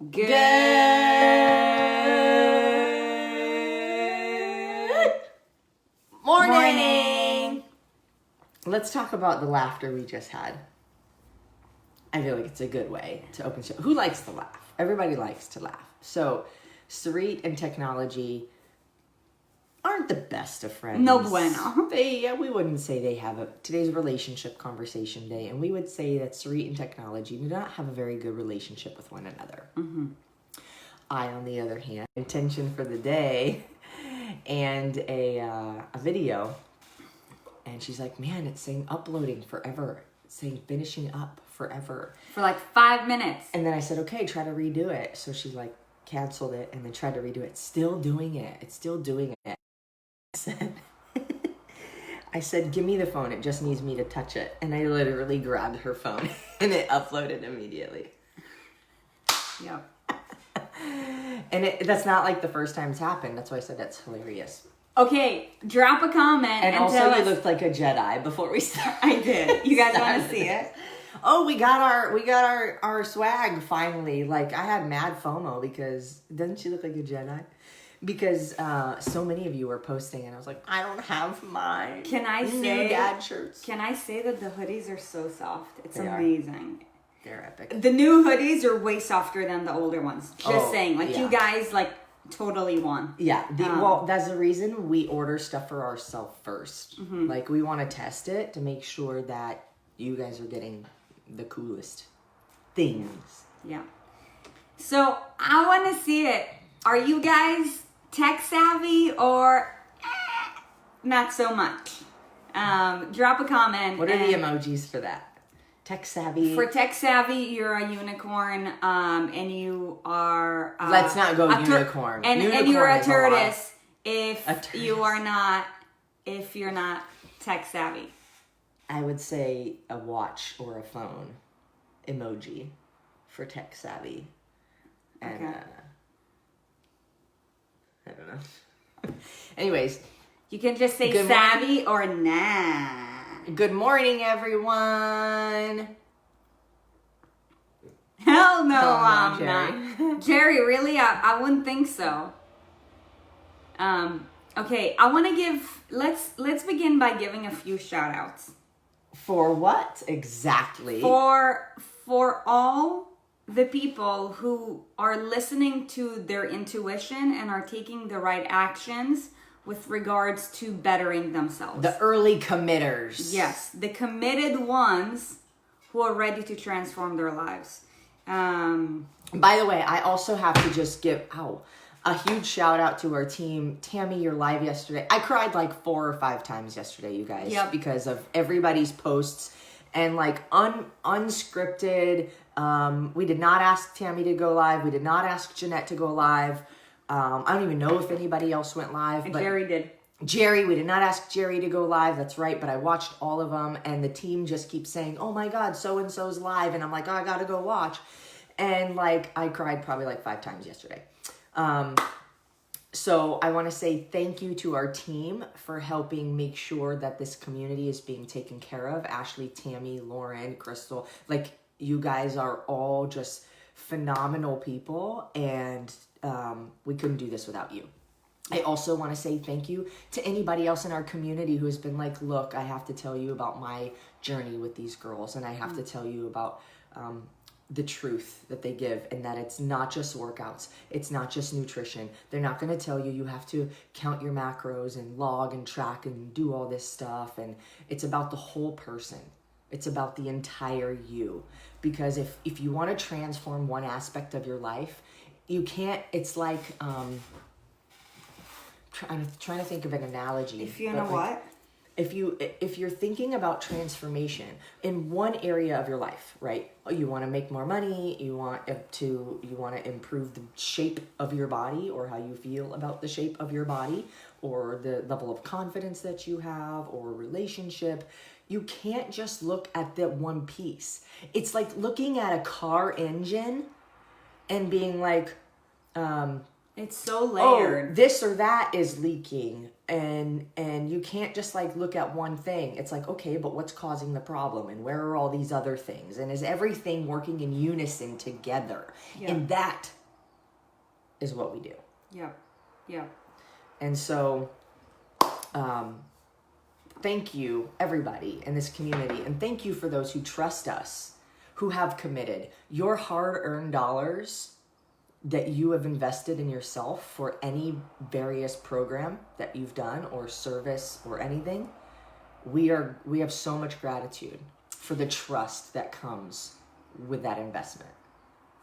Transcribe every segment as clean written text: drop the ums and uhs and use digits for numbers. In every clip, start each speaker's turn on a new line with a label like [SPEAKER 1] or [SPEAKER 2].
[SPEAKER 1] Good morning.
[SPEAKER 2] Let's talk about the laughter we just had. I feel like it's a good way to open show. Who likes to laugh? Everybody likes to laugh. So, Sarit and technology aren't the best of friends.
[SPEAKER 1] No bueno.
[SPEAKER 2] We wouldn't say they have today's relationship conversation day, and we would say that Sarit and technology do not have a very good relationship with one another.
[SPEAKER 1] Mm-hmm.
[SPEAKER 2] I, on the other hand, intention for the day and a video, and she's like, man, it's saying uploading forever. It's saying finishing up forever.
[SPEAKER 1] For like 5 minutes.
[SPEAKER 2] And then I said, okay, try to redo it. So she like canceled it and then tried to redo it. Still doing it. It's still doing it. I said, give me the phone. It just needs me to touch it. And I literally grabbed her phone and it uploaded immediately.
[SPEAKER 1] Yep.
[SPEAKER 2] And that's not like the first time it's happened. That's why I said that's hilarious.
[SPEAKER 1] Okay, drop a comment
[SPEAKER 2] and also
[SPEAKER 1] tell
[SPEAKER 2] you
[SPEAKER 1] us.
[SPEAKER 2] Looked like a Jedi before we started.
[SPEAKER 1] I did. You guys want to see it?
[SPEAKER 2] Oh, we got our swag finally. Like, I had mad FOMO because doesn't she look like a Jedi? Because so many of you were posting, and I was like, I don't have my new dad shirts.
[SPEAKER 1] Can I say that the hoodies are so soft? It's
[SPEAKER 2] They
[SPEAKER 1] amazing.
[SPEAKER 2] They're epic.
[SPEAKER 1] The new hoodies are way softer than the older ones. Just saying. Like, you guys, like, totally won.
[SPEAKER 2] Yeah. Well, that's the reason we order stuff for ourselves first.
[SPEAKER 1] Mm-hmm.
[SPEAKER 2] Like, we want to test it to make sure that you guys are getting the coolest things.
[SPEAKER 1] Yeah. So, I want to see it. Are you guys tech savvy or not so much? Drop a comment.
[SPEAKER 2] What are the emojis for that? Tech savvy.
[SPEAKER 1] For tech savvy, you're a unicorn, and you are.
[SPEAKER 2] Let's not go unicorn.
[SPEAKER 1] And you're a tortoise if you're not tech savvy.
[SPEAKER 2] I would say a watch or a phone emoji for tech savvy. And
[SPEAKER 1] okay.
[SPEAKER 2] I don't know. Anyways,
[SPEAKER 1] you can just say savvy or nah.
[SPEAKER 2] Good morning, everyone.
[SPEAKER 1] Hell no,
[SPEAKER 2] I'm
[SPEAKER 1] Jerry. Not. Jerry, really? I wouldn't think so. Okay, I want to give. Let's begin by giving a few shout outs.
[SPEAKER 2] For what exactly?
[SPEAKER 1] For all the people who are listening to their intuition and are taking the right actions with regards to bettering themselves.
[SPEAKER 2] The early committers.
[SPEAKER 1] Yes, the committed ones who are ready to transform their lives.
[SPEAKER 2] By the way, I also have to just give a huge shout out to our team. Tammy, you're live yesterday. I cried like 4 or 5 times yesterday, you guys, because of everybody's posts and like unscripted. We did not ask Tammy to go live. We did not ask Jeanette to go live. I don't even know if anybody else went live. But
[SPEAKER 1] Jerry did.
[SPEAKER 2] Jerry, we did not ask Jerry to go live. That's right. But I watched all of them. And the team just keeps saying, oh my God, so-and-so's live. And I'm like, oh, I got to go watch. And like, I cried probably like 5 times yesterday. So I want to say thank you to our team for helping make sure that this community is being taken care of. Ashley, Tammy, Lauren, Crystal, like you guys are all just phenomenal people. And we couldn't do this without you. I also want to say thank you to anybody else in our community who has been like, look, I have to tell you about my journey with these girls, and I have to tell you about the truth that they give, and that it's not just workouts, it's not just nutrition. They're not going to tell you have to count your macros and log and track and do all this stuff, and it's about the whole person. It's about the entire you. Because if you want to transform one aspect of your life, you can't, it's like, trying to think of an analogy.
[SPEAKER 1] If you know what?
[SPEAKER 2] If you're thinking about transformation in one area of your life, right? You want to make more money, you want to improve the shape of your body or how you feel about the shape of your body or the level of confidence that you have or relationship. You can't just look at that one piece. It's like looking at a car engine and being like,
[SPEAKER 1] it's so layered.
[SPEAKER 2] Oh, this or that is leaking. and you can't just like look at one thing. It's like, okay, but what's causing the problem, and where are all these other things, and is everything working in unison together? And that is what we do.
[SPEAKER 1] Yeah.
[SPEAKER 2] And so thank you everybody in this community, and thank you for those who trust us, who have committed your hard-earned dollars that you have invested in yourself for any various program that you've done or service or anything. We have so much gratitude for the trust that comes with that investment.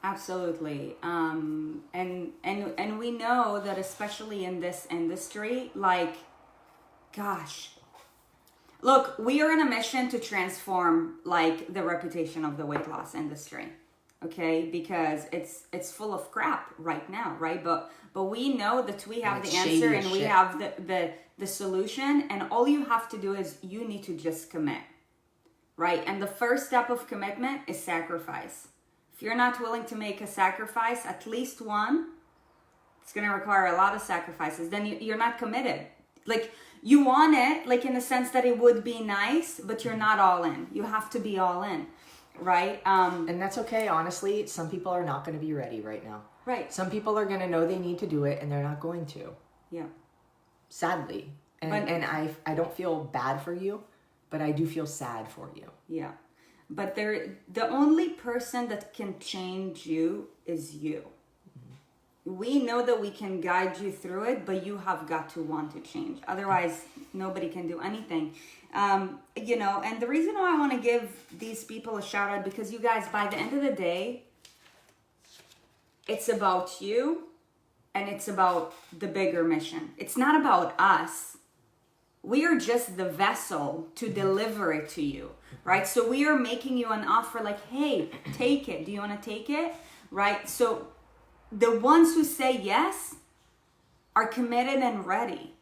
[SPEAKER 1] Absolutely. And we know that especially in this industry, like, gosh, look, we are in a mission to transform like the reputation of the weight loss industry. Okay, because it's full of crap right now, right? But we know that we have the answer, and we have the solution, and all you have to do is you need to just commit, right? And the first step of commitment is sacrifice. If you're not willing to make a sacrifice, at least one, it's going to require a lot of sacrifices. Then you're not committed. Like, you want it, like in the sense that it would be nice, but you're not all in. You have to be all in. Right.
[SPEAKER 2] And that's okay. Honestly, some people are not going to be ready right now.
[SPEAKER 1] Right.
[SPEAKER 2] Some people are going to know they need to do it, and they're not going to.
[SPEAKER 1] Yeah.
[SPEAKER 2] Sadly. And I don't feel bad for you, but I do feel sad for you.
[SPEAKER 1] Yeah. But the only person that can change you is you. Mm-hmm. We know that we can guide you through it, but you have got to want to change. Otherwise, nobody can do anything. And the reason why I want to give these people a shout out, because you guys, by the end of the day, it's about you, and it's about the bigger mission. It's not about us. We are just the vessel to deliver it to you, right? So we are making you an offer like, hey, take it. Do you want to take it? Right? So the ones who say yes are committed and ready.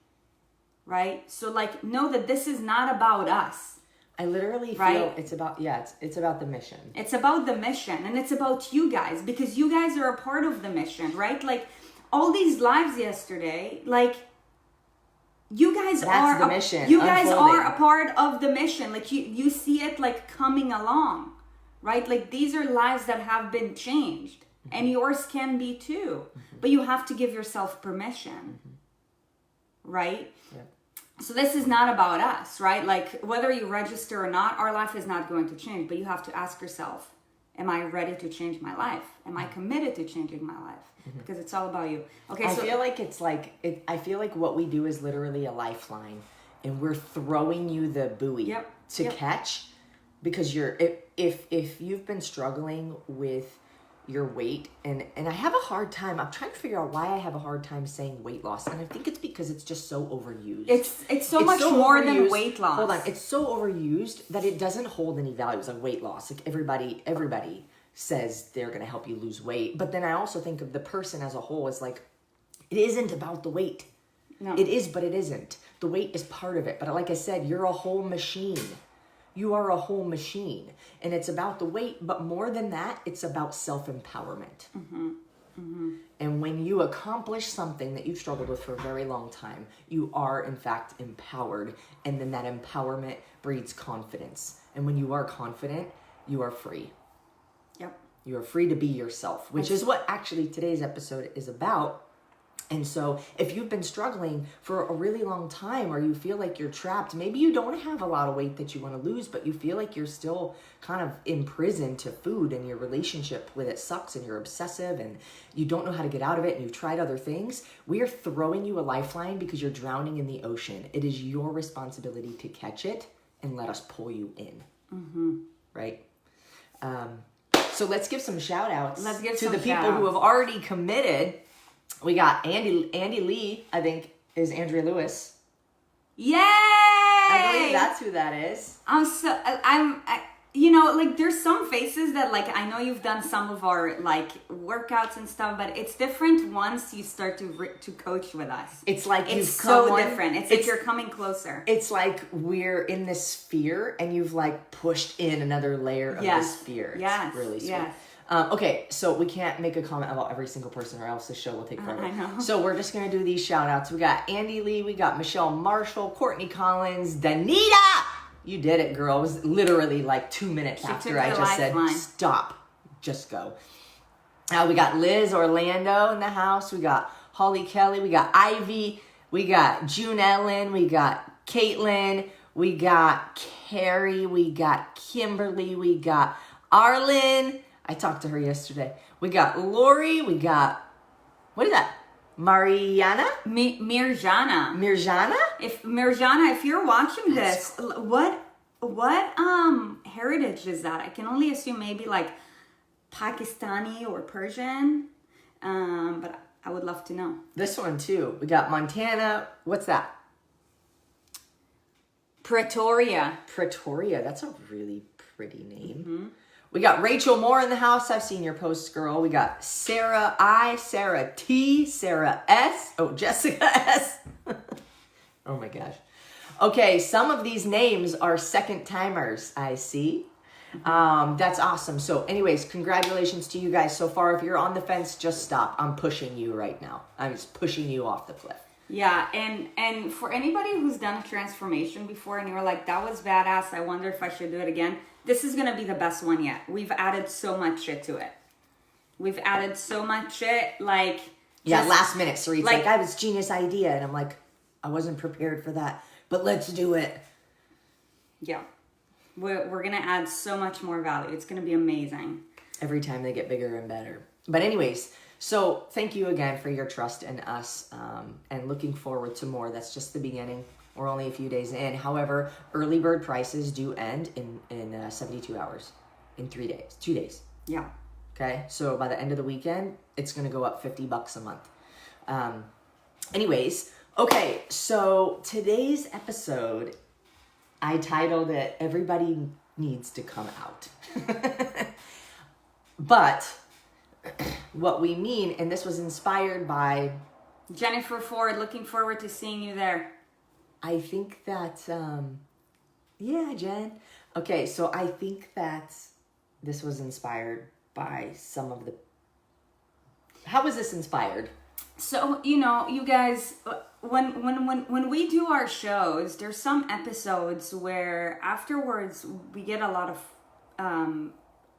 [SPEAKER 1] Right? So like, know that this is not about us.
[SPEAKER 2] I literally feel it's about, it's about the mission.
[SPEAKER 1] It's about the mission, and it's about you guys, because you guys are a part of the mission, right? Like all these lives yesterday, like you guys
[SPEAKER 2] That's the mission.
[SPEAKER 1] You guys are a part of the mission. Like you see it like coming along, right? Like these are lives that have been changed, and yours can be too, but you have to give yourself permission, right? Yeah. So this is not about us, right? Like whether you register or not, our life is not going to change, but you have to ask yourself, am I ready to change my life? Am I committed to changing my life? Because it's all about you. Okay.
[SPEAKER 2] I feel like I feel like what we do is literally a lifeline, and we're throwing you the buoy to catch, because if you've been struggling with your weight, and I have a hard time, I'm trying to figure out why I have a hard time saying weight loss, and I think it's because it's just so overused.
[SPEAKER 1] It's so much more than weight loss.
[SPEAKER 2] Hold on, it's so overused that it doesn't hold any values like weight loss. Like everybody says they're going to help you lose weight, but then I also think of the person as a whole as like, it isn't about the weight. No. It is, but it isn't. The weight is part of it, but like I said, you're a whole machine. You are a whole machine, and it's about the weight, but more than that, it's about self-empowerment. Mm-hmm. Mm-hmm. And when you accomplish something that you've struggled with for a very long time, you are in fact empowered, and then that empowerment breeds confidence. And when you are confident, you are free. Yep. You are free to be yourself, which is what actually today's episode is about. And so if you've been struggling for a really long time, or you feel like you're trapped, maybe you don't have a lot of weight that you want to lose, but you feel like you're still kind of imprisoned to food, and your relationship with it sucks, and you're obsessive, and you don't know how to get out of it, and you've tried other things, we are throwing you a lifeline because you're drowning in the ocean. It is your responsibility to catch it and let us pull you in. Mm-hmm. Right? So let's give some shout outs to the people who have already committed. We got Andy Lee, I think, is Andrea Lewis.
[SPEAKER 1] Yay!
[SPEAKER 2] I believe that's who that is.
[SPEAKER 1] you know, like there's some faces that like I know you've done some of our like workouts and stuff, but it's different once you start to coach with us.
[SPEAKER 2] It's like
[SPEAKER 1] it's
[SPEAKER 2] you've
[SPEAKER 1] so
[SPEAKER 2] come
[SPEAKER 1] different. It's like you're coming closer.
[SPEAKER 2] It's like we're in this sphere and you've like pushed in another layer of the sphere. It's really sweet.
[SPEAKER 1] Yes.
[SPEAKER 2] Okay, so we can't make a comment about every single person or else the show will take forever.
[SPEAKER 1] I know.
[SPEAKER 2] So we're just going to do these shout outs. We got Andy Lee, we got Michelle Marshall, Courtney Collins, Danita. You did it, girl. It was literally like 2 minutes after I just said, stop, just go. We got Liz Orlando in the house. We got Holly Kelly. We got Ivy. We got June Ellen. We got Caitlin. We got Carrie. We got Kimberly. We got Arlen. I talked to her yesterday. We got Lori. We got, what is that? Mariana?
[SPEAKER 1] Mirjana.
[SPEAKER 2] Mirjana?
[SPEAKER 1] Mirjana, if you're watching this, what heritage is that? I can only assume maybe like Pakistani or Persian, but I would love to know.
[SPEAKER 2] This one too. We got Montana. What's that?
[SPEAKER 1] Pretoria.
[SPEAKER 2] Pretoria. That's a really pretty name. Mm-hmm. We got Rachel Moore in the house. I've seen your posts, girl. We got Sarah I, Sarah T, Sarah S. Oh, Jessica S. Oh my gosh. Okay, some of these names are second timers, I see. That's awesome. So anyways, congratulations to you guys so far. If you're on the fence, just stop. I'm pushing you right now. I'm just pushing you off the cliff.
[SPEAKER 1] Yeah, and for anybody who's done a transformation before and you're like, that was badass, I wonder if I should do it again, this is going to be the best one yet. We've added so much shit to it. We've added so much shit, like...
[SPEAKER 2] Yeah, last minute, Sarit's like, I have this genius idea, and I'm like, I wasn't prepared for that, but let's do it.
[SPEAKER 1] Yeah. We're going to add so much more value. It's going to be amazing.
[SPEAKER 2] Every time they get bigger and better. But anyways... So thank you again for your trust in us and looking forward to more. That's just the beginning. We're only a few days in. However, early bird prices do end in 72 hours, in 2 days.
[SPEAKER 1] Yeah.
[SPEAKER 2] Okay. So by the end of the weekend, it's going to go up $50 a month. Anyways. Okay. So today's episode, I titled it, Everybody Needs to Come Out. But... what we mean, and this was inspired by
[SPEAKER 1] Jennifer Ford. Looking forward to seeing you there.
[SPEAKER 2] I think that yeah, Jen. Okay, so I think that this was inspired by some of the... How was this inspired?
[SPEAKER 1] So, you know, you guys, when we do our shows, there's some episodes where afterwards we get a lot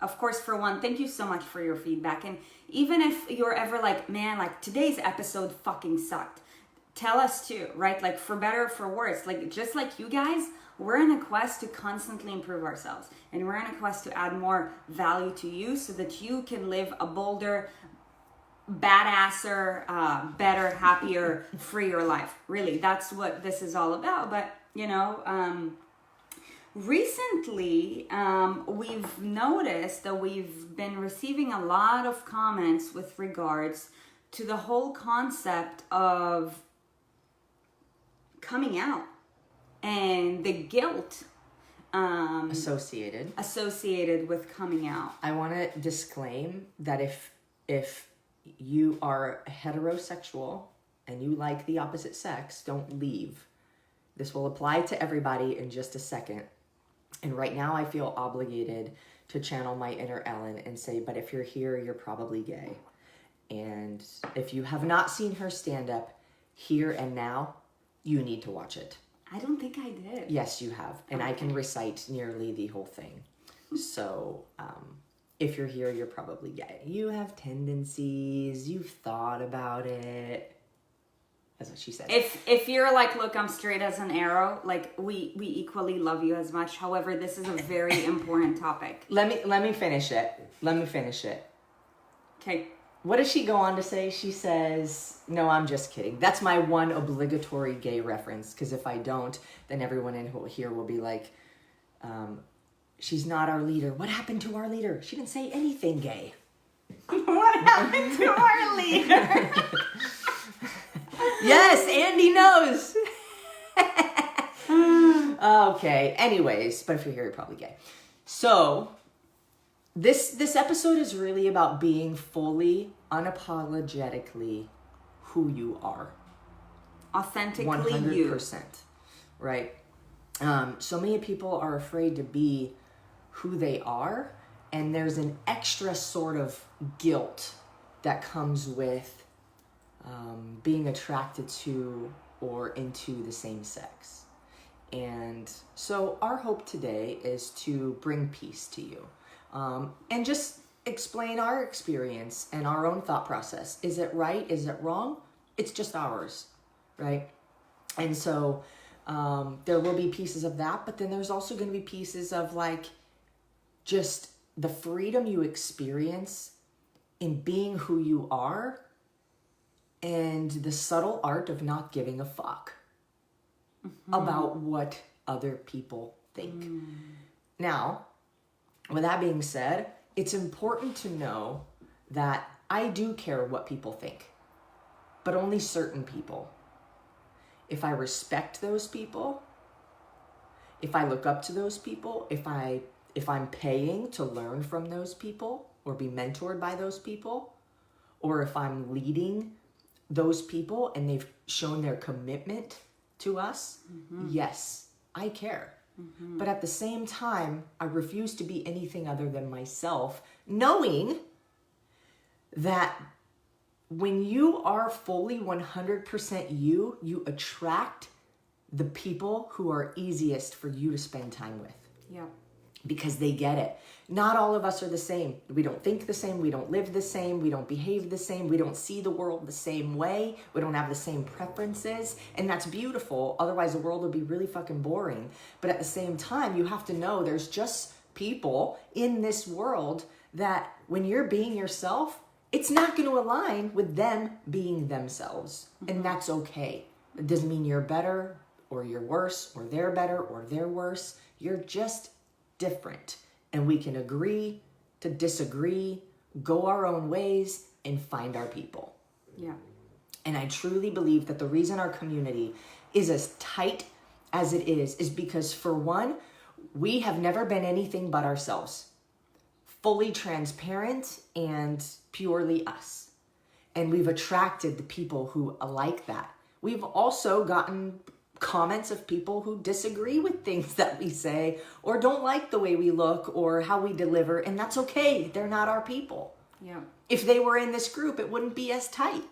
[SPEAKER 1] of course, for one, thank you so much for your feedback. And even if you're ever like, man, like today's episode fucking sucked, tell us too, right? Like for better or for worse, like just like you guys, we're in a quest to constantly improve ourselves. And we're in a quest to add more value to you so that you can live a bolder, badasser, better, happier, freer life. Really, that's what this is all about. But, you know, recently, we've noticed that we've been receiving a lot of comments with regards to the whole concept of coming out and the guilt associated with coming out.
[SPEAKER 2] I want to disclaim that if you are heterosexual and you like the opposite sex, don't leave. This will apply to everybody in just a second. And right now I feel obligated to channel my inner Ellen and say, but if you're here, you're probably gay. And if you have not seen her stand up here and now, you need to watch it.
[SPEAKER 1] I don't think I did.
[SPEAKER 2] Yes, you have. And okay. I can recite nearly the whole thing. So if you're here, you're probably gay. You have tendencies. You've thought about it. That's what she said.
[SPEAKER 1] If you're like, look, I'm straight as an arrow, like we equally love you as much. However, this is a very important topic.
[SPEAKER 2] Let me finish it.
[SPEAKER 1] Okay.
[SPEAKER 2] What does she go on to say? She says, no, I'm just kidding. That's my one obligatory gay reference. Because if I don't, then everyone in here will be like, she's not our leader. What happened to our leader? She didn't say anything gay.
[SPEAKER 1] What happened to our leader?
[SPEAKER 2] Yes, Andy knows. Okay. Anyways, but if you're here, you're probably gay. So this episode is really about being fully, unapologetically who you are.
[SPEAKER 1] Authentically
[SPEAKER 2] 100%. Right? So many people are afraid to be who they are, and there's an extra sort of guilt that comes with being attracted to or into the same sex. And so our hope today is to bring peace to you, and just explain our experience and our own thought process. Is it right? Is it wrong? It's just ours, right? And so there will be pieces of that, but then there's also going to be pieces of like just the freedom you experience in being who you are, and the subtle art of not giving a fuck about what other people think. Now, with that being said, it's important to know that I do care what people think, but only certain people. If I respect those people, if I look up to those people, if I'm paying to learn from those people or be mentored by those people, or if I'm leading those people and they've shown their commitment to us, yes, I care. But at the same time, I refuse to be anything other than myself, knowing that when you are fully 100% you, you attract the people who are easiest for you to spend time with.
[SPEAKER 1] Yeah.
[SPEAKER 2] Because they get it. Not all of us are the same. We don't think the same. We don't live the same. We don't behave the same. We don't see the world the same way. We don't have the same preferences. And that's beautiful. Otherwise, the world would be really fucking boring. But at the same time, you have to know there's just people in this world that when you're being yourself, it's not going to align with them being themselves. And that's okay. It doesn't mean you're better or you're worse or they're better or they're worse. You're just different, and we can agree to disagree, go our own ways, and find our people.
[SPEAKER 1] Yeah.
[SPEAKER 2] And I truly believe that the reason our community is as tight as it is because, for one, we have never been anything but ourselves, fully transparent and purely us. And we've attracted the people who are like that. We've also gotten comments of people who disagree with things that we say or don't like the way we look or how we deliver, and that's okay. They're not our people.
[SPEAKER 1] Yeah.
[SPEAKER 2] If they were in this group, it wouldn't be as tight.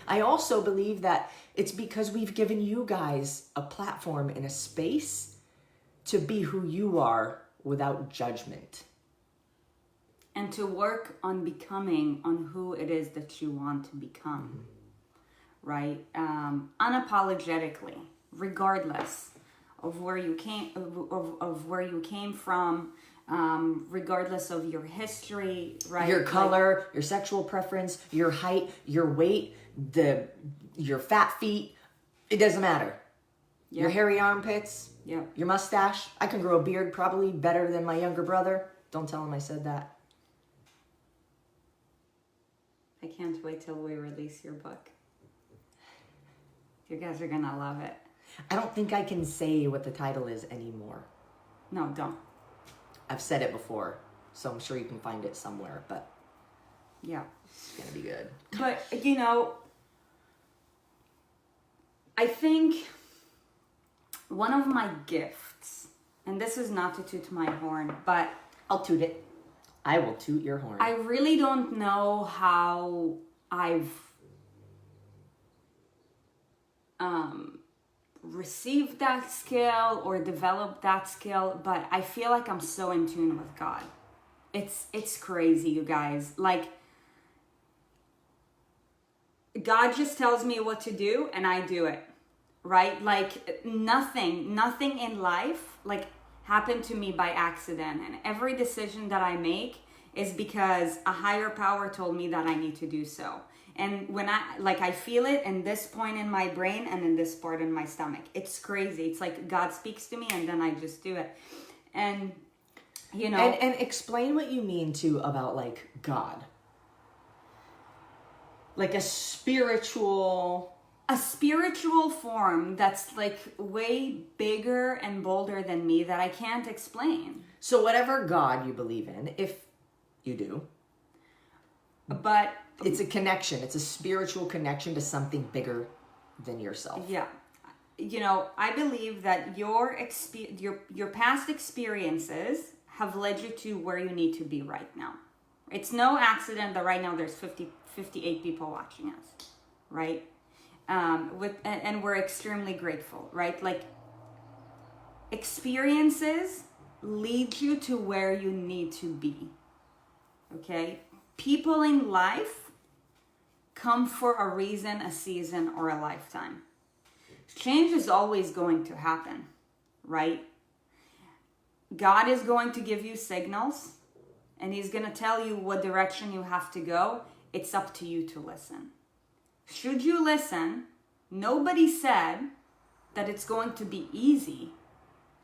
[SPEAKER 2] I also believe that it's because we've given you guys a platform and a space to be who you are without judgment.
[SPEAKER 1] And to work on becoming on who it is that you want to become. Right? Unapologetically, regardless of where you came, of where you came from, regardless of your history, right?
[SPEAKER 2] Your color, your sexual preference, your height, your weight, your fat feet, it doesn't matter.
[SPEAKER 1] Yep.
[SPEAKER 2] Your hairy armpits,
[SPEAKER 1] Yep.
[SPEAKER 2] your mustache. I can grow a beard probably better than my younger brother. Don't tell him I said that.
[SPEAKER 1] I can't wait till we release your book. You guys are gonna love it.
[SPEAKER 2] I don't think I can say what the title is anymore.
[SPEAKER 1] No, don't.
[SPEAKER 2] I've said it before, so I'm sure you can find it somewhere, but
[SPEAKER 1] Yeah.
[SPEAKER 2] it's gonna be good.
[SPEAKER 1] But, I think one of my gifts, and this is not to toot my horn, but
[SPEAKER 2] I'll toot it. I will toot your horn.
[SPEAKER 1] I really don't know how I've received that skill or developed that skill, but I feel like I'm so in tune with God. It's crazy, you guys. Like, God just tells me what to do and I do it, right? Like nothing in life like happened to me by accident, and every decision that I make is because a higher power told me that I need to do so. And when I feel it in this point in my brain and in this part in my stomach. It's crazy. It's like God speaks to me and then I just do it. And,
[SPEAKER 2] And explain what you mean, too, about, like, God. Like a spiritual
[SPEAKER 1] form that's, like, way bigger and bolder than me that I can't explain.
[SPEAKER 2] So whatever God you believe in, if you do,
[SPEAKER 1] but
[SPEAKER 2] it's a connection. It's a spiritual connection to something bigger than yourself.
[SPEAKER 1] yeah, you know, I believe that your past experiences have led you to where you need to be right now. It's no accident that right now there's 58 people watching us, right? And we're extremely grateful, right? Like, experiences lead you to where you need to be, okay? People in life come for a reason, a season, or a lifetime. Change is always going to happen, right? God is going to give you signals, and he's going to tell you what direction you have to go. It's up to you to listen. Should you listen? Nobody said that it's going to be easy.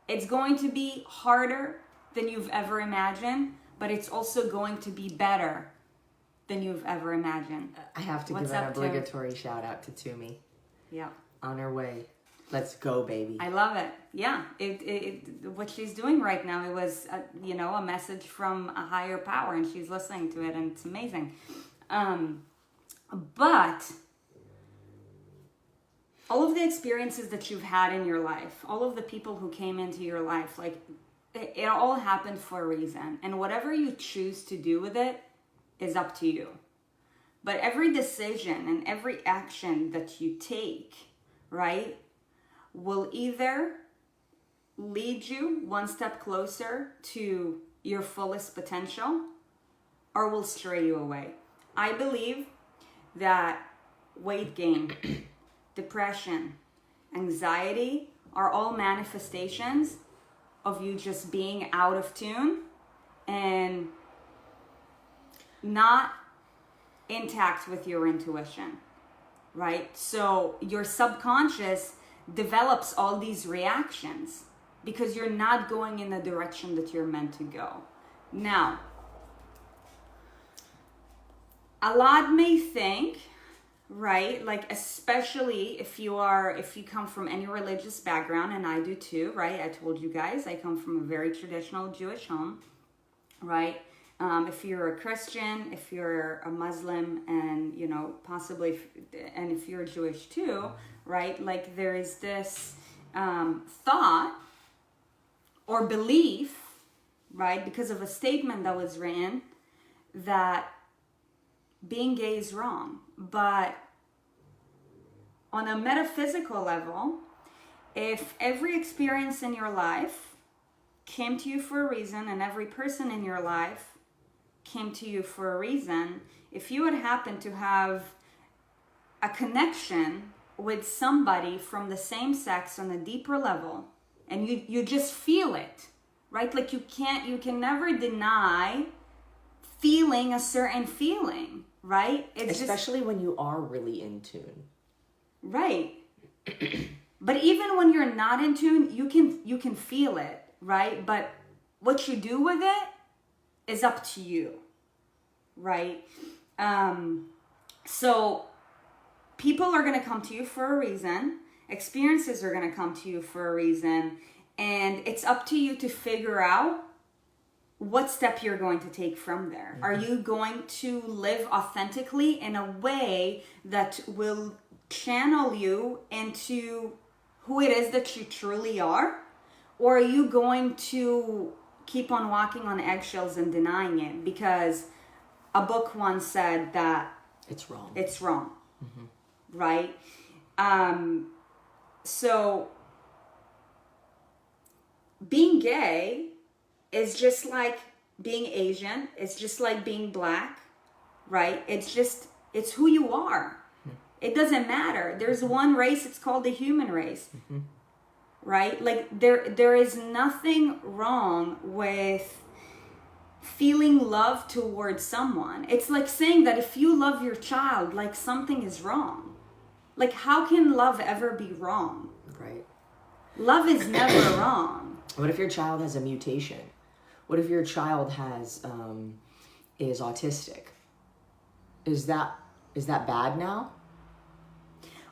[SPEAKER 1] It's going to be harder than you've ever imagined, but it's also going to be better than you've ever imagined.
[SPEAKER 2] I have to give an obligatory shout out to Tumi.
[SPEAKER 1] Yeah.
[SPEAKER 2] On her way. Let's go, baby.
[SPEAKER 1] I love it. Yeah. What she's doing right now, it was, a message from a higher power, and she's listening to it, and it's amazing. But all of the experiences that you've had in your life, all of the people who came into your life, like, it all happened for a reason. And whatever you choose to do with it is up to you. But every decision and every action that you take, right, will either lead you one step closer to your fullest potential or will stray you away. I believe that weight gain, depression, anxiety are all manifestations of you just being out of tune and not intact with your intuition, right? So your subconscious develops all these reactions because you're not going in the direction that you're meant to go. Now, a lot may think, right, like, especially if you come from any religious background, and I do too, right? I told you guys I come from a very traditional Jewish home, right? If you're a Christian, if you're a Muslim, and possibly, and if you're Jewish too, right? Like, there is this thought or belief, right, because of a statement that was written, that being gay is wrong. But on a metaphysical level, if every experience in your life came to you for a reason, and every person in your life came to you for a reason, if you would happen to have a connection with somebody from the same sex on a deeper level, and you just feel it, right? Like, you can never deny feeling a certain feeling, right? It's
[SPEAKER 2] especially when you are really in tune.
[SPEAKER 1] Right. But even when you're not in tune, you can feel it, right? But what you do with it is up to you, right? So people are going to come to you for a reason. Experiences are going to come to you for a reason. And it's up to you to figure out what step you're going to take from there. Mm-hmm. Are you going to live authentically in a way that will channel you into who it is that you truly are? Or are you going to keep on walking on eggshells and denying it? Because a book once said that
[SPEAKER 2] it's wrong.
[SPEAKER 1] It's wrong.
[SPEAKER 2] Mm-hmm.
[SPEAKER 1] Right? So being gay is just like being Asian. It's just like being black, right? It's who you are. Mm-hmm. It doesn't matter. There's one race, it's called the human race. Mm-hmm. Right? Like, there is nothing wrong with feeling love towards someone. It's like saying that if you love your child, like, something is wrong. Like, how can love ever be wrong?
[SPEAKER 2] Right.
[SPEAKER 1] Love is never wrong.
[SPEAKER 2] What if your child has a mutation? What if your child is autistic? Is that bad now?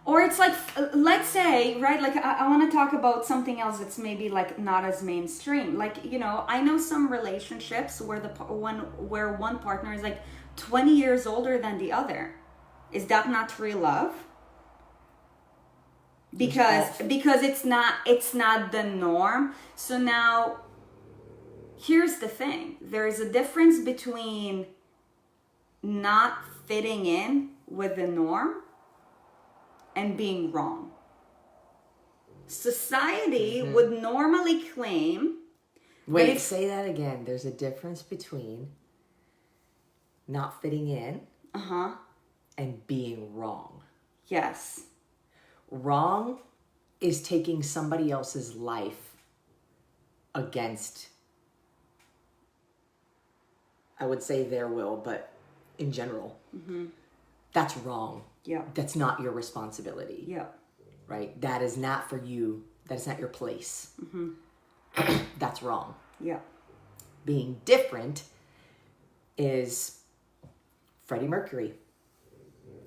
[SPEAKER 1] Or it's like, let's say, right, like I want to talk about something else that's maybe like not as mainstream. Like, you know, I know some relationships where where one partner is like 20 years older than the other. Is that not real love? Because it's not the norm. So now here's the thing. There is a difference between not fitting in with the norm and being wrong. Society would normally claim...
[SPEAKER 2] Wait, say that again. There's a difference between not fitting in and being wrong.
[SPEAKER 1] Yes.
[SPEAKER 2] Wrong is taking somebody else's life against, I would say their will, but in general, that's wrong.
[SPEAKER 1] Yeah.
[SPEAKER 2] That's not your responsibility.
[SPEAKER 1] Yeah.
[SPEAKER 2] Right? That is not for you. That is not your place. That's wrong.
[SPEAKER 1] Yeah.
[SPEAKER 2] Being different is Freddie Mercury,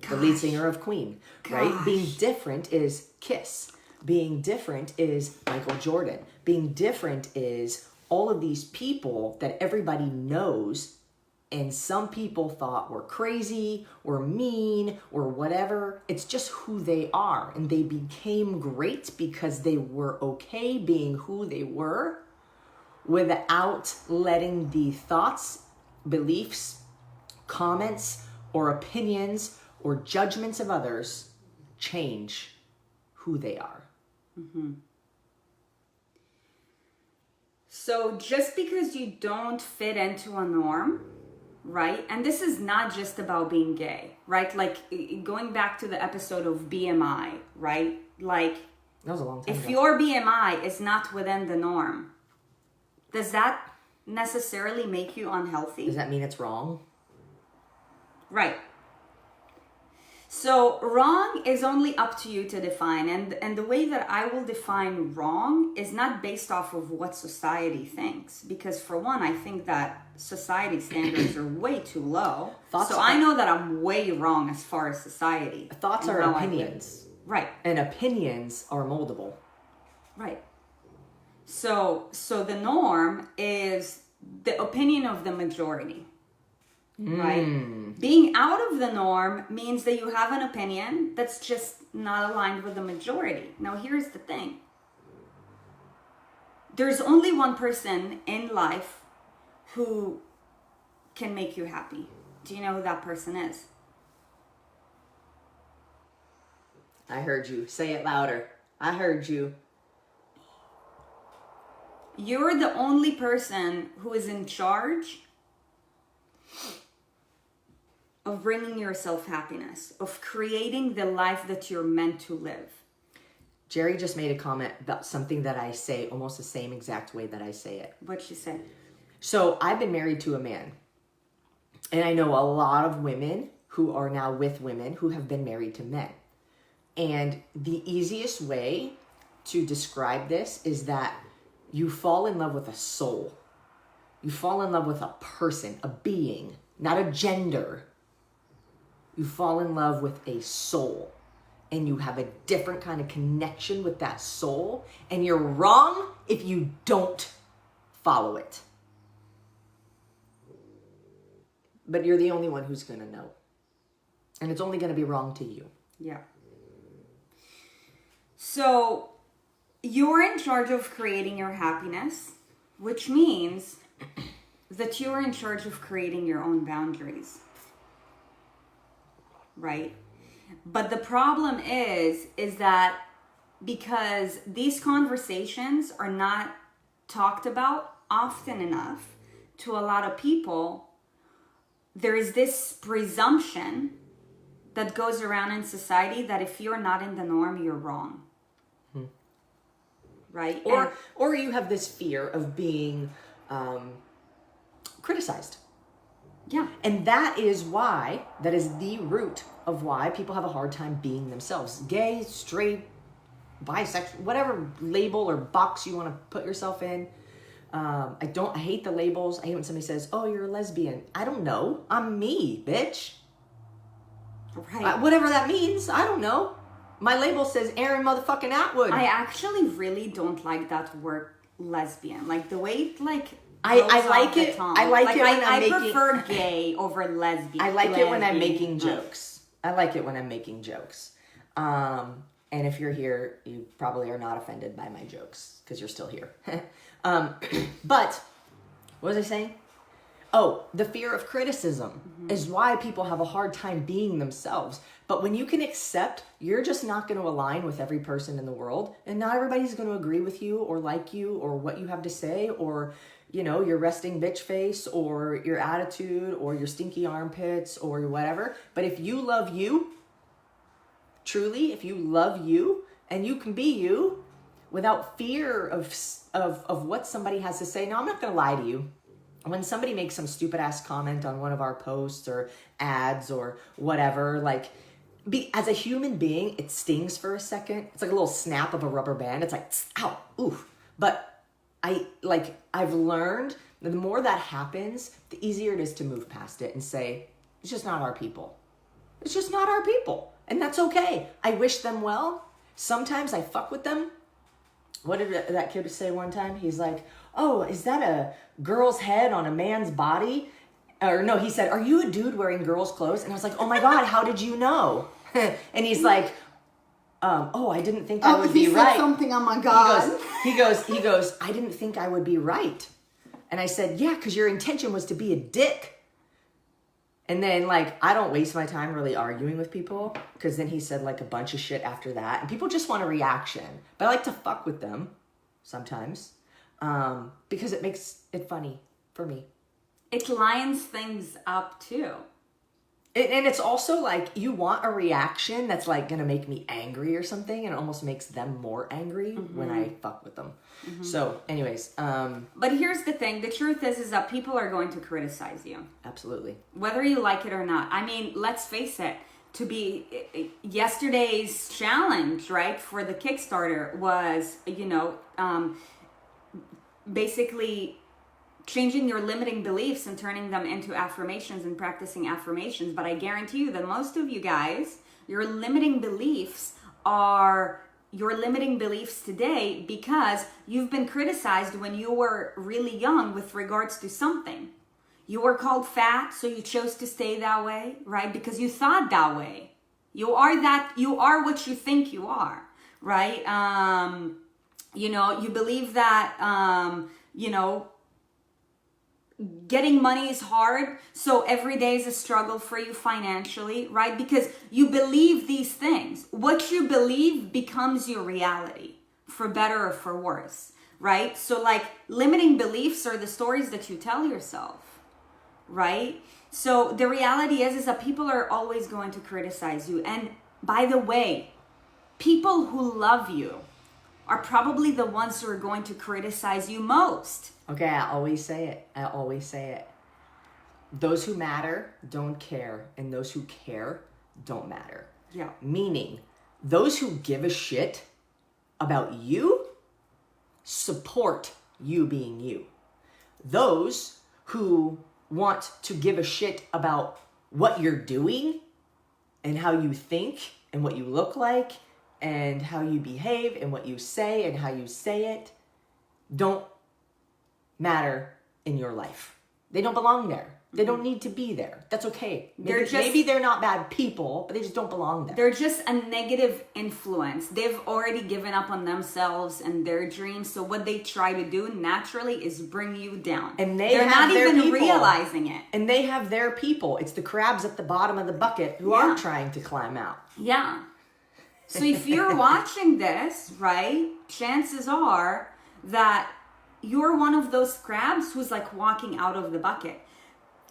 [SPEAKER 2] the lead singer of Queen, right? Being different is Kiss. Being different is Michael Jordan. Being different is all of these people that everybody knows and some people thought were crazy or mean or whatever. It's just who they are. And they became great because they were okay being who they were without letting the thoughts, beliefs, comments, or opinions or judgments of others change who they are.
[SPEAKER 1] So just because you don't fit into a norm, right? And this is not just about being gay, right? Like going back to the episode of BMI, right? Like
[SPEAKER 2] That was a long time
[SPEAKER 1] if
[SPEAKER 2] ago.
[SPEAKER 1] your BMI is not within the norm, does that necessarily make you unhealthy?
[SPEAKER 2] Does that mean it's wrong?
[SPEAKER 1] Right. So wrong is only up to you to define. And the way that I will define wrong is not based off of what society thinks. Because for one, I think that society standards are way too low. So I know that I'm way wrong as far as society.
[SPEAKER 2] Thoughts are opinions.
[SPEAKER 1] Right.
[SPEAKER 2] And opinions are moldable.
[SPEAKER 1] Right. So the norm is the opinion of the majority. Right? Being out of the norm means that you have an opinion that's just not aligned with the majority. Now, here's the thing. There's only one person in life who can make you happy. Do you know who that person is?
[SPEAKER 2] I heard you. Say it louder. I heard you.
[SPEAKER 1] You're the only person who is in charge of bringing yourself happiness, of creating the life that you're meant to live.
[SPEAKER 2] Jerry just made a comment about something that I say almost the same exact way that I say it.
[SPEAKER 1] What'd she say?
[SPEAKER 2] So I've been married to a man. And I know a lot of women who are now with women who have been married to men. And the easiest way to describe this is that you fall in love with a soul. You fall in love with a person, a being, not a gender. You fall in love with a soul. And you have a different kind of connection with that soul. And you're wrong if you don't follow it. But you're the only one who's going to know. And it's only going to be wrong to you.
[SPEAKER 1] Yeah. So you're in charge of creating your happiness, which means that you're in charge of creating your own boundaries. Right? But the problem is that because these conversations are not talked about often enough to a lot of people, there is this presumption that goes around in society that if you're not in the norm, you're wrong. Right?
[SPEAKER 2] Or you have this fear of being criticized.
[SPEAKER 1] Yeah.
[SPEAKER 2] And that is the root of why people have a hard time being themselves. Gay, straight, bisexual, whatever label or box you want to put yourself in. I hate the labels. I hate when somebody says, oh, you're a lesbian. I don't know. I'm me, bitch.
[SPEAKER 1] Right.
[SPEAKER 2] Whatever that means, I don't know. My label says Erin motherfucking Atwood.
[SPEAKER 1] I actually really don't like that word lesbian. Like the way it
[SPEAKER 2] I
[SPEAKER 1] rolls
[SPEAKER 2] like
[SPEAKER 1] off the
[SPEAKER 2] it.
[SPEAKER 1] tongue.
[SPEAKER 2] I like it when I'm
[SPEAKER 1] I
[SPEAKER 2] making.
[SPEAKER 1] prefer gay over lesbian.
[SPEAKER 2] I like it when I'm
[SPEAKER 1] lesbian.
[SPEAKER 2] making jokes. I like it when I'm making jokes. And if you're here, you probably are not offended by my jokes because you're still here. But what was I saying? Oh, the fear of criticism is why people have a hard time being themselves. But when you can accept you're just not going to align with every person in the world, and not everybody's going to agree with you or like you or what you have to say, or, you know, your resting bitch face or your attitude or your stinky armpits or whatever. But if you love you, truly, if you love you and you can be you without fear of what somebody has to say. Now, I'm not going to lie to you. When somebody makes some stupid ass comment on one of our posts or ads or whatever, like, as a human being, it stings for a second. It's like a little snap of a rubber band. It's like, ow, oof. But I've learned that the more that happens, the easier it is to move past it and say, it's just not our people. It's just not our people. And that's okay. I wish them well. Sometimes I fuck with them. What did that kid say one time? He's like, oh, is that a girl's head on a man's body? Or no, he said, are you a dude wearing girls' clothes? And I was like, oh my God, how did you know? And he's like, oh, I didn't think I would be right.
[SPEAKER 1] He said something, oh my God.
[SPEAKER 2] He goes, I didn't think I would be right. And I said, yeah, because your intention was to be a dick. And then, like, I don't waste my time really arguing with people, because then he said, like, a bunch of shit after that. And people just want a reaction. But I like to fuck with them sometimes, because it makes it funny for me.
[SPEAKER 1] It lines things up, too.
[SPEAKER 2] And it's also, like, you want a reaction that's, like, going to make me angry or something, and it almost makes them more angry when I fuck with them. So, anyways.
[SPEAKER 1] But here's the thing. The truth is that people are going to criticize you.
[SPEAKER 2] Absolutely.
[SPEAKER 1] Whether you like it or not. I mean, let's face it. To be yesterday's challenge, right, for the Kickstarter was, you know, basically changing your limiting beliefs and turning them into affirmations and practicing affirmations. But I guarantee you that most of you guys, your limiting beliefs are your limiting beliefs today because you've been criticized when you were really young with regards to something. You were called fat, so you chose to stay that way, right? Because you thought that way. You are what you think you are, right? You know, you believe that, you know, getting money is hard, so every day is a struggle for you financially, right? Because you believe these things. What you believe becomes your reality, for better or for worse, right? So, like, limiting beliefs are the stories that you tell yourself, right? So the reality is that people are always going to criticize you. And by the way, people who love you are probably the ones who are going to criticize you most.
[SPEAKER 2] Okay, I always say it. Those who matter don't care, and those who care don't matter.
[SPEAKER 1] Yeah.
[SPEAKER 2] Meaning, those who give a shit about you support you being you. Those who want to give a shit about what you're doing and how you think and what you look like and how you behave and what you say and how you say it don't matter in your life. They don't belong there. They don't need to be there. That's okay. Maybe they're not bad people, but they just don't belong there.
[SPEAKER 1] They're just a negative influence. They've already given up on themselves and their dreams. So what they try to do naturally is bring you down.
[SPEAKER 2] And
[SPEAKER 1] they're not even realizing it.
[SPEAKER 2] And they have their people. It's the crabs at the bottom of the bucket who are trying to climb out.
[SPEAKER 1] Yeah. So if you're watching this, right, chances are that you're one of those crabs who's like walking out of the bucket.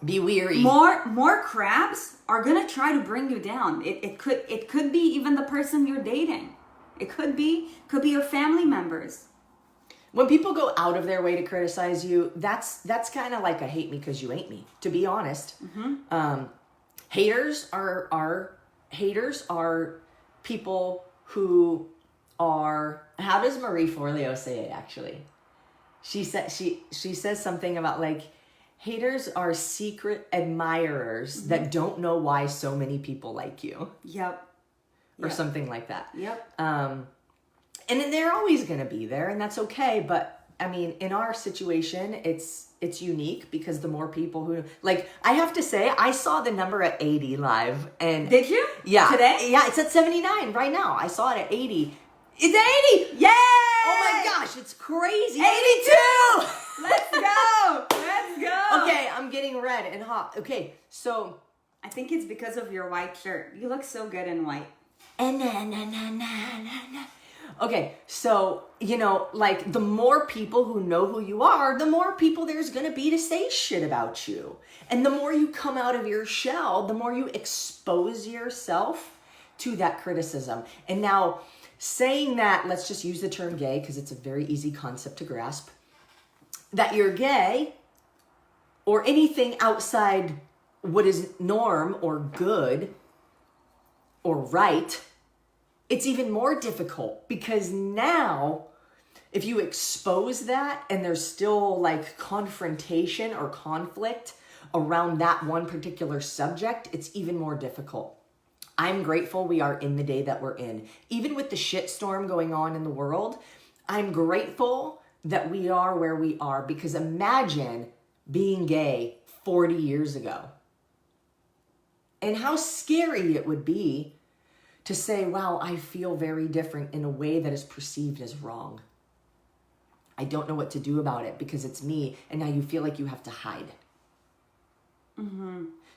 [SPEAKER 2] Be weary.
[SPEAKER 1] More crabs are gonna try to bring you down. It could be even the person you're dating. It could be your family members.
[SPEAKER 2] When people go out of their way to criticize you, that's kind of like a hate me because you ain't me. To be honest, haters are people who are. How does Marie Forleo say it? Actually, she says something about like. Haters are secret admirers that don't know why so many people like you.
[SPEAKER 1] Yep.
[SPEAKER 2] or something like that.
[SPEAKER 1] Yep.
[SPEAKER 2] And then they're always going to be there, and that's okay. But I mean, in our situation, it's unique because the more people who, like, I have to say, I saw the number at 80 live. And
[SPEAKER 1] did you?
[SPEAKER 2] Yeah.
[SPEAKER 1] Today?
[SPEAKER 2] Yeah, it's at 79 right now. I saw it at 80. It's 80!
[SPEAKER 1] Yay!
[SPEAKER 2] Oh my gosh, it's crazy.
[SPEAKER 1] 82! Let's go! Let's go!
[SPEAKER 2] Okay, I'm getting red and hot. Okay, so
[SPEAKER 1] I think it's because of your white shirt. You look so good in white.
[SPEAKER 2] Okay, so, you know, like, the more people who know who you are, the more people there's gonna be to say shit about you. And the more you come out of your shell, the more you expose yourself to that criticism. And now, saying that, let's just use the term gay, because it's a very easy concept to grasp, that you're gay, or anything outside what is norm, or good, or right, it's even more difficult, because now if you expose that and there's still like confrontation or conflict around that one particular subject, it's even more difficult. I'm grateful we are in the day that we're in. Even with the shitstorm going on in the world, I'm grateful that we are where we are, because imagine being gay 40 years ago and how scary it would be to say, wow, I feel very different in a way that is perceived as wrong. I don't know what to do about it because it's me, and now you feel like you have to hide.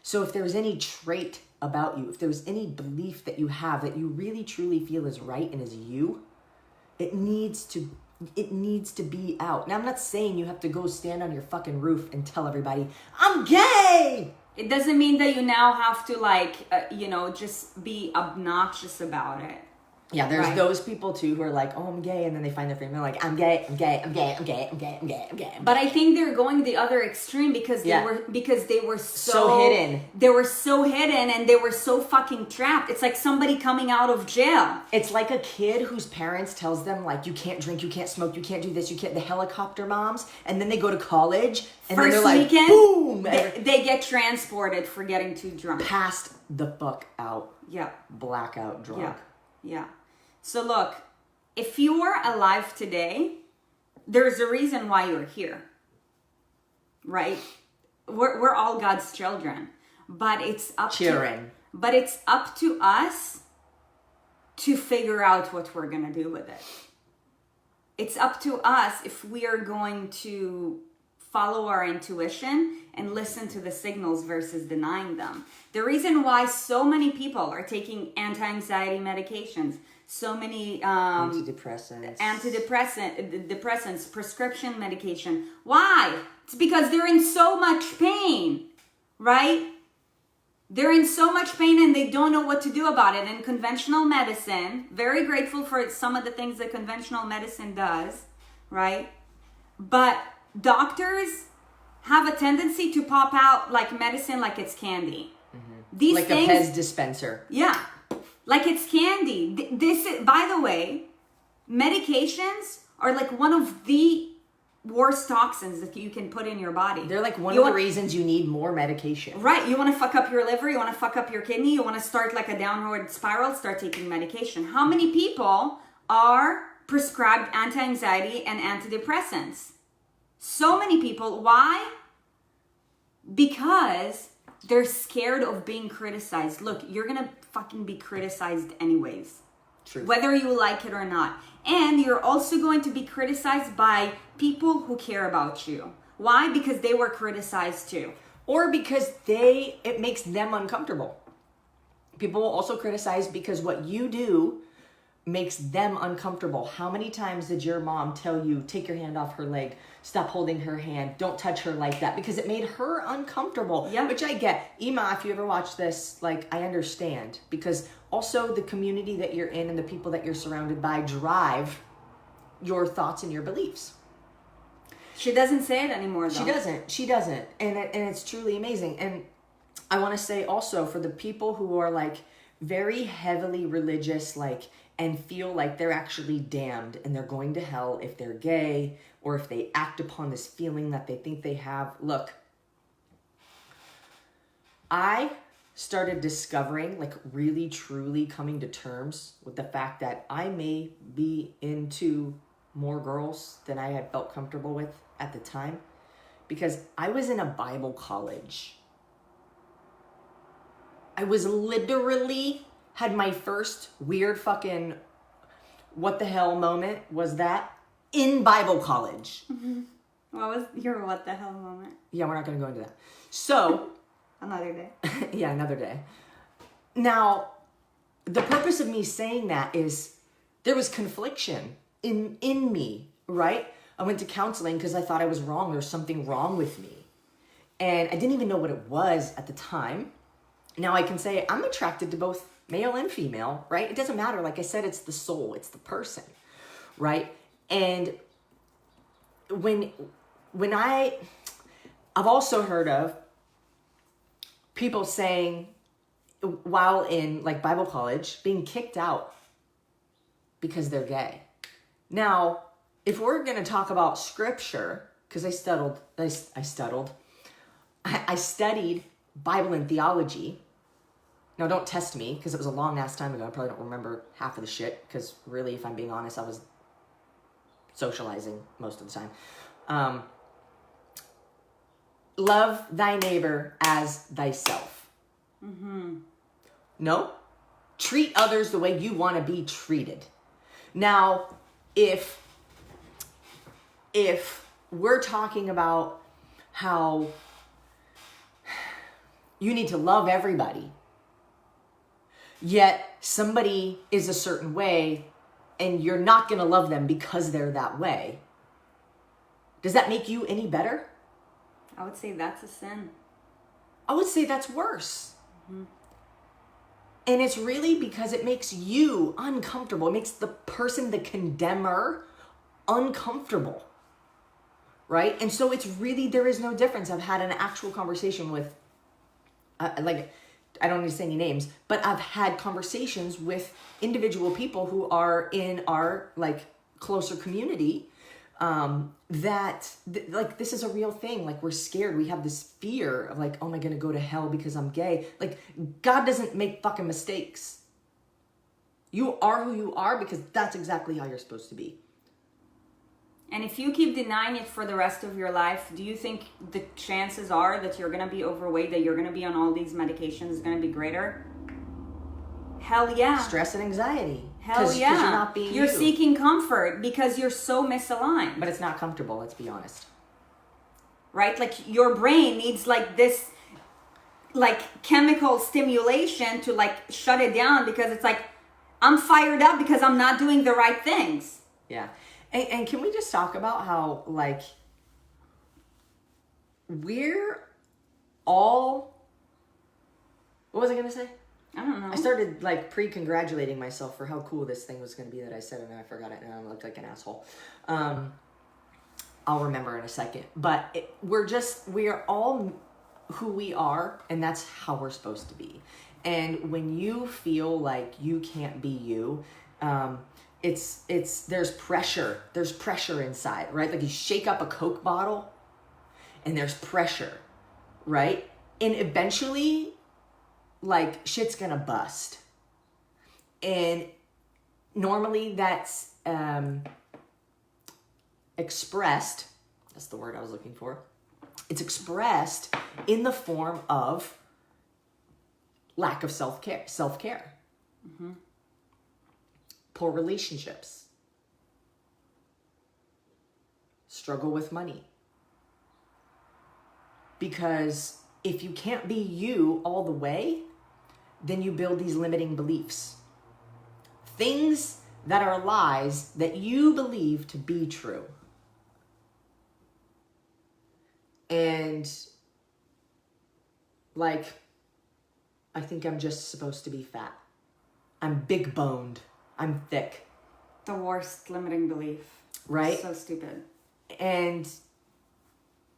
[SPEAKER 2] So if there's any trait about you, if there's any belief that you have that you really truly feel is right and is you, it needs to be out. Now, I'm not saying you have to go stand on your fucking roof and tell everybody, I'm gay!
[SPEAKER 1] It doesn't mean that you now have to just be obnoxious about it.
[SPEAKER 2] Yeah, there's
[SPEAKER 1] right.
[SPEAKER 2] Those people too who are like, oh, I'm gay, and then they find their friend and they're like, I'm gay, I'm gay, I'm gay, I'm gay, I'm gay, I'm gay, I'm gay.
[SPEAKER 1] But I think they're going the other extreme because they were
[SPEAKER 2] so hidden.
[SPEAKER 1] They were so hidden and they were so fucking trapped. It's like somebody coming out of jail.
[SPEAKER 2] It's like a kid whose parents tells them like, you can't drink, you can't smoke, you can't do this, you can't, the helicopter moms, and then they go to college and
[SPEAKER 1] First
[SPEAKER 2] then they're like,
[SPEAKER 1] weekend,
[SPEAKER 2] boom!
[SPEAKER 1] They get transported for getting too drunk.
[SPEAKER 2] Passed the fuck out.
[SPEAKER 1] Yeah.
[SPEAKER 2] Blackout drunk.
[SPEAKER 1] Yeah. Yeah. So look, if you are alive today, there's a reason why you're here, right? We're all God's children, but it's up to us to figure out what we're gonna do with it. It's up to us if we are going to follow our intuition and listen to the signals versus denying them. The reason why so many people are taking anti-anxiety medications, so many depressants, prescription medication. Why? It's because they're in so much pain, right? They're in so much pain and they don't know what to do about it. And conventional medicine, very grateful for some of the things that conventional medicine does, right? But doctors have a tendency to pop out like medicine like it's candy. These
[SPEAKER 2] like
[SPEAKER 1] things,
[SPEAKER 2] a Pez dispenser.
[SPEAKER 1] Yeah. Like it's candy. This is, by the way, medications are like one of the worst toxins that you can put in your body.
[SPEAKER 2] They're like one of the reasons you need more medication.
[SPEAKER 1] Right. You want to fuck up your liver. You want to fuck up your kidney. You want to start like a downward spiral. Start taking medication. How many people are prescribed anti-anxiety and antidepressants? So many people. Why? Because they're scared of being criticized. Look, you're going to fucking be criticized anyways.
[SPEAKER 2] True.
[SPEAKER 1] Whether you like it or not. And you're also going to be criticized by people who care about you. Why? Because they were criticized too.
[SPEAKER 2] Or because it makes them uncomfortable. People will also criticize because what you do makes them uncomfortable. How many times did your mom tell you, take your hand off her leg, stop holding her hand, don't touch her like that, because it made her uncomfortable?
[SPEAKER 1] Yeah.
[SPEAKER 2] Which I get. Ima, if you ever watch this, like, I understand, because also the community that you're in and the people that you're surrounded by drive your thoughts and your beliefs.
[SPEAKER 1] She doesn't say it anymore, though.
[SPEAKER 2] She doesn't. And it's truly amazing. And I want to say also, for the people who are like very heavily religious, like, and feel like they're actually damned and they're going to hell if they're gay or if they act upon this feeling that they think they have. Look, I started discovering, like really truly coming to terms with the fact that I may be into more girls than I had felt comfortable with at the time, because I was in a Bible college. I was literally had my first weird fucking what the hell moment was that in Bible college.
[SPEAKER 1] Mm-hmm. What was your what the hell moment?
[SPEAKER 2] Yeah, we're not going to go into that. So,
[SPEAKER 1] another day.
[SPEAKER 2] Yeah, another day. Now, the purpose of me saying that is there was confliction in me, right? I went to counseling because I thought I was wrong. There's something wrong with me. And I didn't even know what it was at the time. Now I can say I'm attracted to both male and female, right? It doesn't matter. Like I said, it's the soul, it's the person, right? And when I've also heard of people saying while in like Bible college being kicked out because they're gay. Now, if we're going to talk about scripture, because I studied Bible and theology. Now, don't test me because it was a long ass time ago. I probably don't remember half of the shit because really, if I'm being honest, I was socializing most of the time. Love thy neighbor as thyself.
[SPEAKER 1] Mm-hmm.
[SPEAKER 2] No? Treat others the way you want to be treated. Now, if we're talking about how you need to love everybody, yet somebody is a certain way and you're not going to love them because they're that way, does that make you any better?
[SPEAKER 1] I would say that's a sin.
[SPEAKER 2] I would say that's worse.
[SPEAKER 1] Mm-hmm.
[SPEAKER 2] And it's really because it makes you uncomfortable. It makes the person, the condemner, uncomfortable. Right? And so it's really, there is no difference. I've had an actual conversation with, I don't need to say any names, but I've had conversations with individual people who are in our like closer community this is a real thing. Like we're scared. We have this fear of like, oh, am I going to go to hell because I'm gay? Like God doesn't make fucking mistakes. You are who you are because that's exactly how you're supposed to be.
[SPEAKER 1] And if you keep denying it for the rest of your life, do you think the chances are that you're going to be overweight, that you're going to be on all these medications is going to be greater? Hell yeah.
[SPEAKER 2] Stress and anxiety.
[SPEAKER 1] Hell yeah.
[SPEAKER 2] Because you're not being you.
[SPEAKER 1] You're seeking comfort because you're so misaligned.
[SPEAKER 2] But it's not comfortable, let's be honest.
[SPEAKER 1] Right? Like your brain needs like this like chemical stimulation to like shut it down because it's like, I'm fired up because I'm not doing the right things.
[SPEAKER 2] Yeah. And can we just talk about how, like, we're all... What was I going to say?
[SPEAKER 1] I don't know.
[SPEAKER 2] I started, like, pre-congratulating myself for how cool this thing was going to be that I said, and then I forgot it, and I looked like an asshole. I'll remember in a second. But we are all who we are, and that's how we're supposed to be. And when you feel like you can't be you... there's pressure inside, right? Like you shake up a Coke bottle and there's pressure, right? And eventually like shit's gonna bust. And normally that's expressed, that's the word I was looking for. It's expressed in the form of lack of self-care. Mm-hmm. Poor relationships, struggle with money. Because if you can't be you all the way, then you build these limiting beliefs. Things that are lies that you believe to be true. And like, I think I'm just supposed to be fat. I'm big boned. I'm thick.
[SPEAKER 1] The worst limiting belief.
[SPEAKER 2] Right?
[SPEAKER 1] So stupid.
[SPEAKER 2] And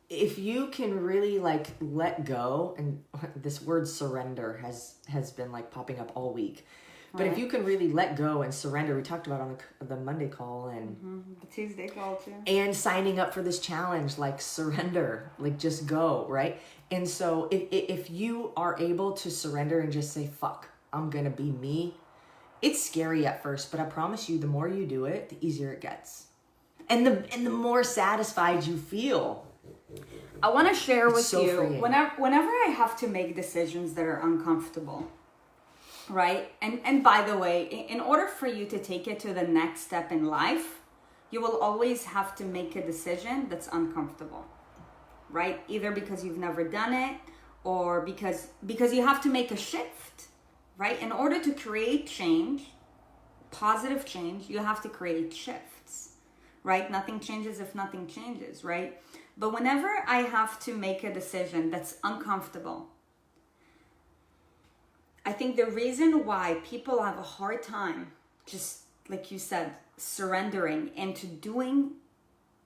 [SPEAKER 2] if you can really like let go, and this word surrender has been like popping up all week, But if you can really let go and surrender, we talked about on the Monday call and
[SPEAKER 1] the Tuesday call too.
[SPEAKER 2] And signing up for this challenge, like surrender, like just go, right? And so if you are able to surrender and just say, fuck, I'm going to be me, it's scary at first, but I promise you, the more you do it, the easier it gets. And the more satisfied you feel.
[SPEAKER 1] I want to share with
[SPEAKER 2] so
[SPEAKER 1] you,
[SPEAKER 2] freeing.
[SPEAKER 1] whenever I have to make decisions that are uncomfortable, right? And by the way, in order for you to take it to the next step in life, you will always have to make a decision that's uncomfortable, right? Either because you've never done it or because you have to make a shift, right? In order to create change, positive change, you have to create shifts, right? Nothing changes if nothing changes, right? But whenever I have to make a decision that's uncomfortable, I think the reason why people have a hard time, just like you said, surrendering into doing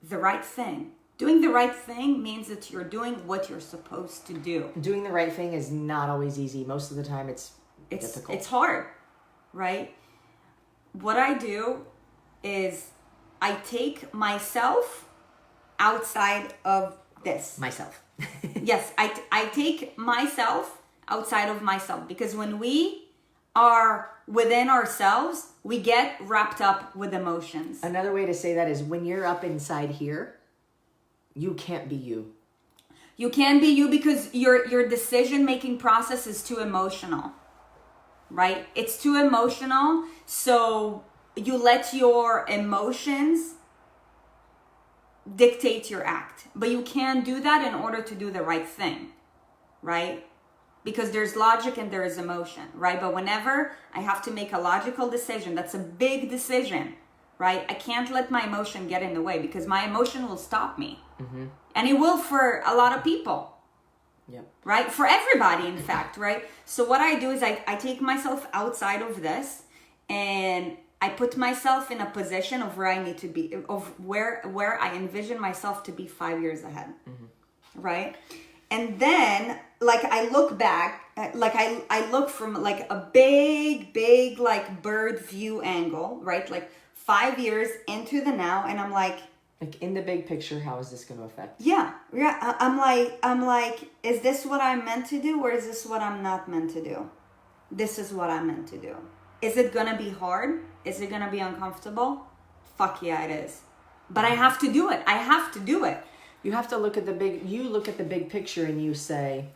[SPEAKER 1] the right thing. Doing the right thing means that you're doing what you're supposed to do.
[SPEAKER 2] Doing the right thing is not always easy. Most of the time it's difficult.
[SPEAKER 1] It's hard, right? What I do is I take myself outside of this.
[SPEAKER 2] Myself.
[SPEAKER 1] Yes, I take myself outside of myself, because when we are within ourselves, we get wrapped up with emotions.
[SPEAKER 2] Another way to say that is when you're up inside here, you can't be you.
[SPEAKER 1] You can be you because your decision-making process is too emotional, right? It's too emotional, so you let your emotions dictate your act. But you can do that in order to do the right thing, right? Because there's logic and there is emotion, right? But whenever I have to make a logical decision, that's a big decision, right? I can't let my emotion get in the way, because my emotion will stop me. Mm-hmm. And it will for a lot of people.
[SPEAKER 2] Yep.
[SPEAKER 1] Right? For everybody, in fact, right? So what I do is I take myself outside of this and I put myself in a position of where I need to be, of where I envision myself to be 5 years ahead. Mm-hmm. Right? And then, like, I look back, like I look from like a big, like bird view angle, right? Like 5 years into the now, and I'm like
[SPEAKER 2] in the big picture, how is this going to affect?
[SPEAKER 1] Yeah. I'm like, is this what I'm meant to do, or is this what I'm not meant to do? This is what I'm meant to do. Is it going to be hard? Is it going to be uncomfortable? Fuck yeah, it is. But I have to do it. I have to do it.
[SPEAKER 2] You have to look at the big picture and you say,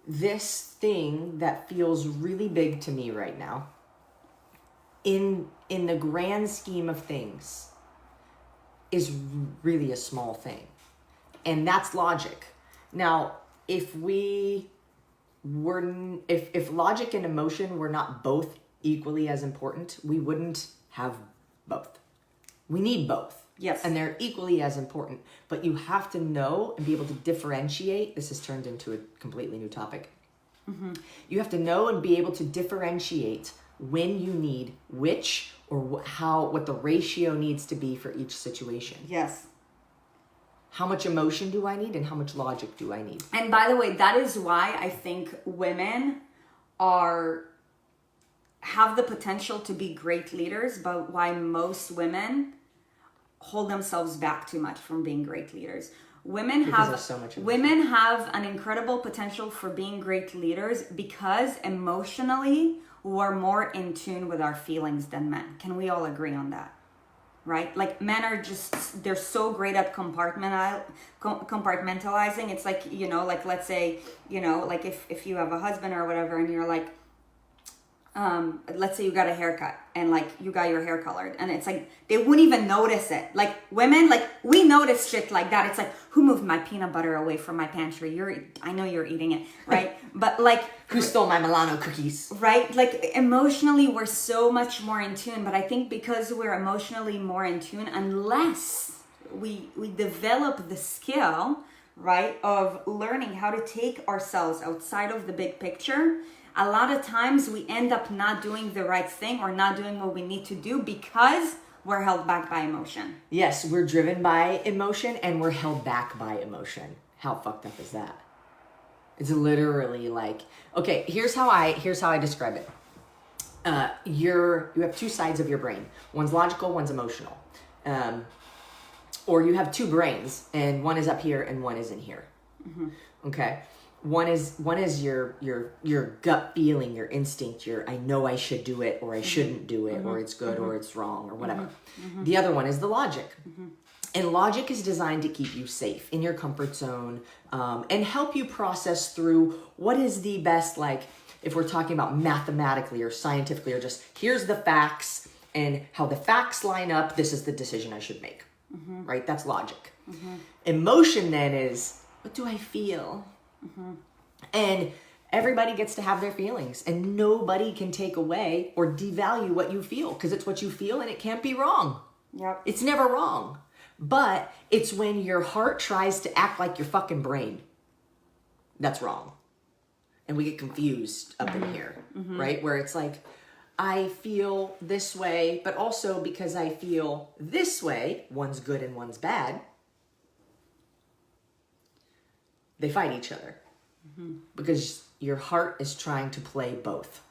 [SPEAKER 2] this thing that feels really big to me right now, in the grand scheme of things, is really a small thing. And that's logic. Now, if logic and emotion were not both equally as important, we wouldn't have both. We need both.
[SPEAKER 1] Yes.
[SPEAKER 2] And they're equally as important. But you have to know and be able to differentiate. This has turned into a completely new topic. Mm-hmm. You have to know and be able to differentiate when you need which or what the ratio needs to be for each situation.
[SPEAKER 1] Yes.
[SPEAKER 2] How much emotion do I need and how much logic do I need?
[SPEAKER 1] And by the way, that is why I think women have the potential to be great leaders, but why most women hold themselves back too much from being great leaders. Women have an incredible potential for being great leaders because emotionally we're more in tune with our feelings than men. Can we all agree on that? Right? Like, men are just, they're so great at compartmentalizing. It's like, like, let's say, like if you have a husband or whatever and you're like, let's say you got a haircut and like you got your hair colored and it's like they wouldn't even notice it. Like women, like we notice shit like that. It's like, who moved my peanut butter away from my pantry? I know you're eating it, right? But like,
[SPEAKER 2] who stole my Milano cookies?
[SPEAKER 1] Right? Like emotionally we're so much more in tune, but I think because we're emotionally more in tune, unless we develop the skill, right, of learning how to take ourselves outside of the big picture, a lot of times we end up not doing the right thing or not doing what we need to do because we're held back by emotion.
[SPEAKER 2] Yes, we're driven by emotion and we're held back by emotion. How fucked up is that? It's literally like, okay, here's how I describe it. you have two sides of your brain. One's logical, one's emotional. Or you have two brains, and one is up here and one is in here. Okay. One is your gut feeling, your instinct, I know I should do it, or I shouldn't do it, or it's good, or it's wrong, or whatever. The other one is the logic. And logic is designed to keep you safe in your comfort zone, and help you process through what is the best, like if we're talking about mathematically or scientifically, or just here's the facts and how the facts line up, this is the decision I should make. Right? That's logic. Emotion then is, what do I feel? And everybody gets to have their feelings, and nobody can take away or devalue what you feel, because it's what you feel and it can't be wrong.
[SPEAKER 1] Yep.
[SPEAKER 2] It's never wrong. But it's when your heart tries to act like your fucking brain that's wrong. And we get confused up in here, right? Where it's like, I feel this way, but also because I feel this way, one's good and one's bad, they fight each other. Because your heart is trying to play both.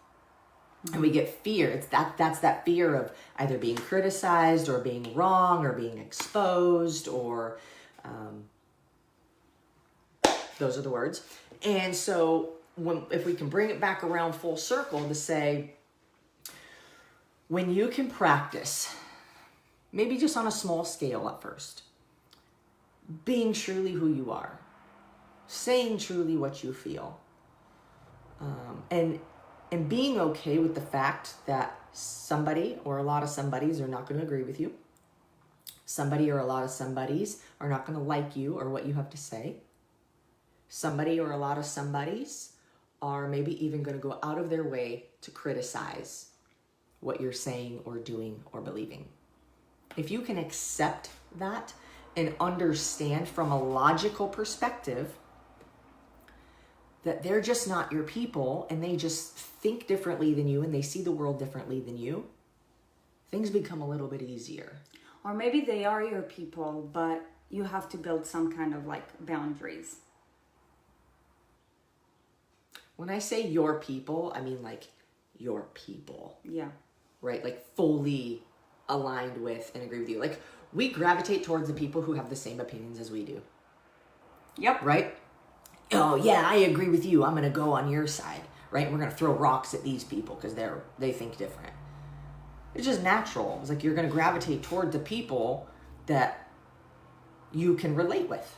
[SPEAKER 2] And we get fear. That's that fear of either being criticized or being wrong or being exposed, or those are the words. And so if we can bring it back around full circle to say, when you can practice, maybe just on a small scale at first, being truly who you are, saying truly what you feel, and being okay with the fact that somebody or a lot of somebodies are not going to agree with you. Somebody or a lot of somebodies are not going to like you or what you have to say. Somebody or a lot of somebodies are maybe even going to go out of their way to criticize what you're saying or doing or believing. If you can accept that and understand from a logical perspective that they're just not your people and they just think differently than you and they see the world differently than you, things become a little bit easier.
[SPEAKER 1] Or maybe they are your people, but you have to build some kind of like boundaries.
[SPEAKER 2] When I say your people, I mean like your people.
[SPEAKER 1] Yeah.
[SPEAKER 2] Right? Like fully aligned with and agree with you. Like we gravitate towards the people who have the same opinions as we do.
[SPEAKER 1] Yep.
[SPEAKER 2] Right? Oh yeah, I agree with you. I'm going to go on your side. Right? We're going to throw rocks at these people because they think different. It's just natural. It's like you're going to gravitate toward the people that you can relate with.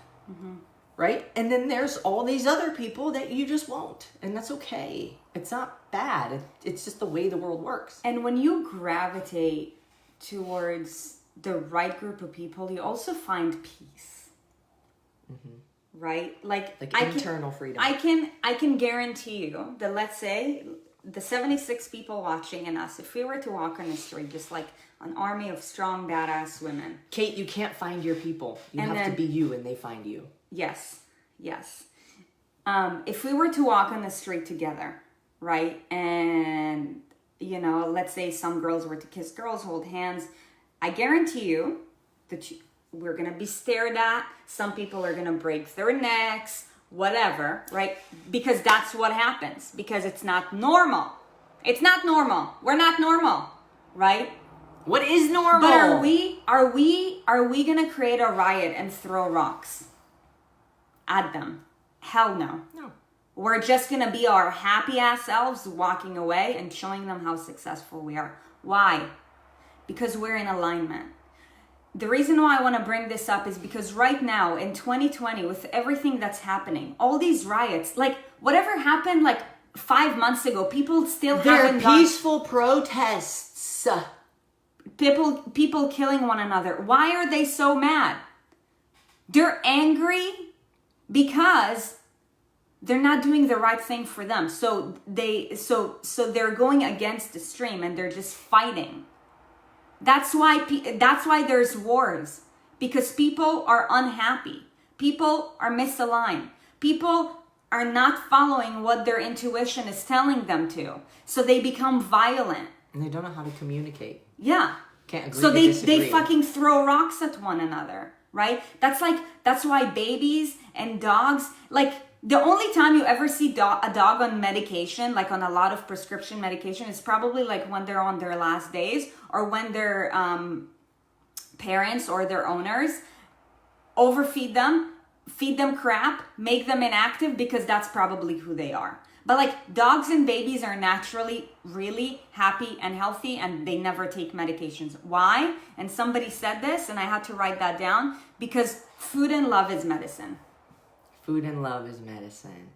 [SPEAKER 2] Right? And then there's all these other people that you just won't. And that's okay. It's not bad. It's just the way the world works.
[SPEAKER 1] And when you gravitate towards the right group of people, you also find peace. Right? Like
[SPEAKER 2] internal freedom.
[SPEAKER 1] I can guarantee you that, let's say, the 76 people watching and us, if we were to walk on the street, just like an army of strong, badass women.
[SPEAKER 2] Kate, you can't find your people. You have to be you and they find you.
[SPEAKER 1] Yes. If we were to walk on the street together, right? And, let's say some girls were to kiss girls, hold hands. I guarantee you that we're going to be stared at. Some people are going to break their necks, whatever, right? Because that's what happens. Because it's not normal. It's not normal. We're not normal, right?
[SPEAKER 2] What is normal?
[SPEAKER 1] But are we going to create a riot and throw rocks at them? Hell no.
[SPEAKER 2] No.
[SPEAKER 1] We're just going to be our happy ass selves walking away and showing them how successful we are. Why? Because we're in alignment. The reason why I want to bring this up is because right now in 2020, with everything that's happening, all these riots, like whatever happened like 5 months ago, people still haven't
[SPEAKER 2] They're peaceful protests.
[SPEAKER 1] People killing one another. Why are they so mad? They're angry because they're not doing the right thing for them. So they're going against the stream and they're just fighting. That's why there's wars, because people are unhappy. People are misaligned. People are not following what their intuition is telling them to. So they become violent.
[SPEAKER 2] And they don't know how to communicate.
[SPEAKER 1] Yeah.
[SPEAKER 2] Can't agree
[SPEAKER 1] so
[SPEAKER 2] to
[SPEAKER 1] they
[SPEAKER 2] disagree.
[SPEAKER 1] fucking throw rocks at one another, right? That's why babies and dogs, like the only time you ever see a dog on medication, like on a lot of prescription medication, is probably like when they're on their last days, or when their parents or their owners overfeed them, feed them crap, make them inactive, because that's probably who they are. But like dogs and babies are naturally really happy and healthy, and they never take medications. Why? And somebody said this, and I had to write that down, because food and love is medicine.
[SPEAKER 2] Food and love is medicine.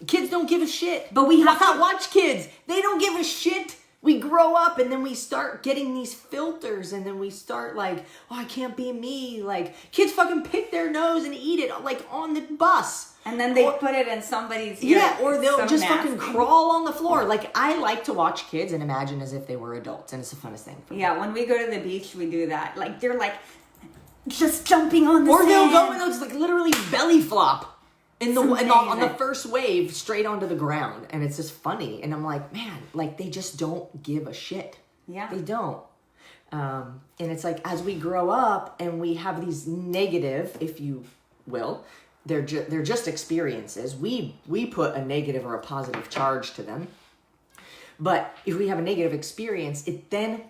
[SPEAKER 2] Kids don't give a shit.
[SPEAKER 1] But we have
[SPEAKER 2] to watch kids. They don't give a shit. We grow up and then we start getting these filters, and then we start like, oh, I can't be me. Like, kids fucking pick their nose and eat it like on the bus.
[SPEAKER 1] And then they put it in somebody's ear.
[SPEAKER 2] Yeah, or they'll just fucking crawl on the floor. Like, I like to watch kids and imagine as if they were adults, and it's the funnest thing for me.
[SPEAKER 1] Yeah, when we go to the beach, we do that. Like, they're like just jumping on the
[SPEAKER 2] or
[SPEAKER 1] sand.
[SPEAKER 2] They'll go and they'll just like literally belly flop on the first wave straight onto the ground, and it's just funny. And I'm like, man, like they just don't give a shit.
[SPEAKER 1] Yeah,
[SPEAKER 2] they don't. And it's like, as we grow up and we have these negative, if you will, they're just experiences. We put a negative or a positive charge to them. But if we have a negative experience, it then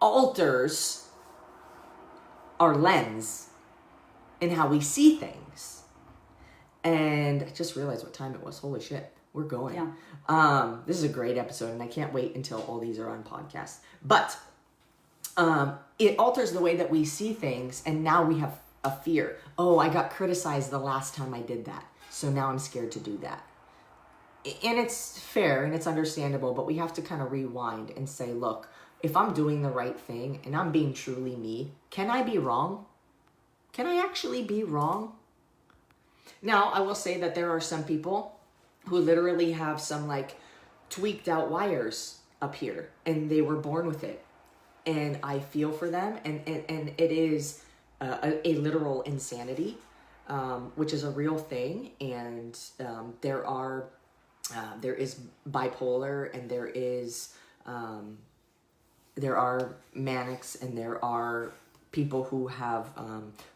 [SPEAKER 2] alters our lens in how we see things. And I just realized what time it was. Holy shit, we're going.
[SPEAKER 1] Yeah.
[SPEAKER 2] This is a great episode, and I can't wait until all these are on podcasts. But it alters the way that we see things, and now we have a fear. Oh, I got criticized the last time I did that, so now I'm scared to do that. And it's fair and it's understandable, but we have to kind of rewind and say, look, if I'm doing the right thing and I'm being truly me, can I be wrong? Can I actually be wrong? Now, I will say that there are some people who literally have some like tweaked out wires up here, and they were born with it. And I feel for them, and it is a literal insanity, which is a real thing. And there is bipolar, and there are manics, and there are people who have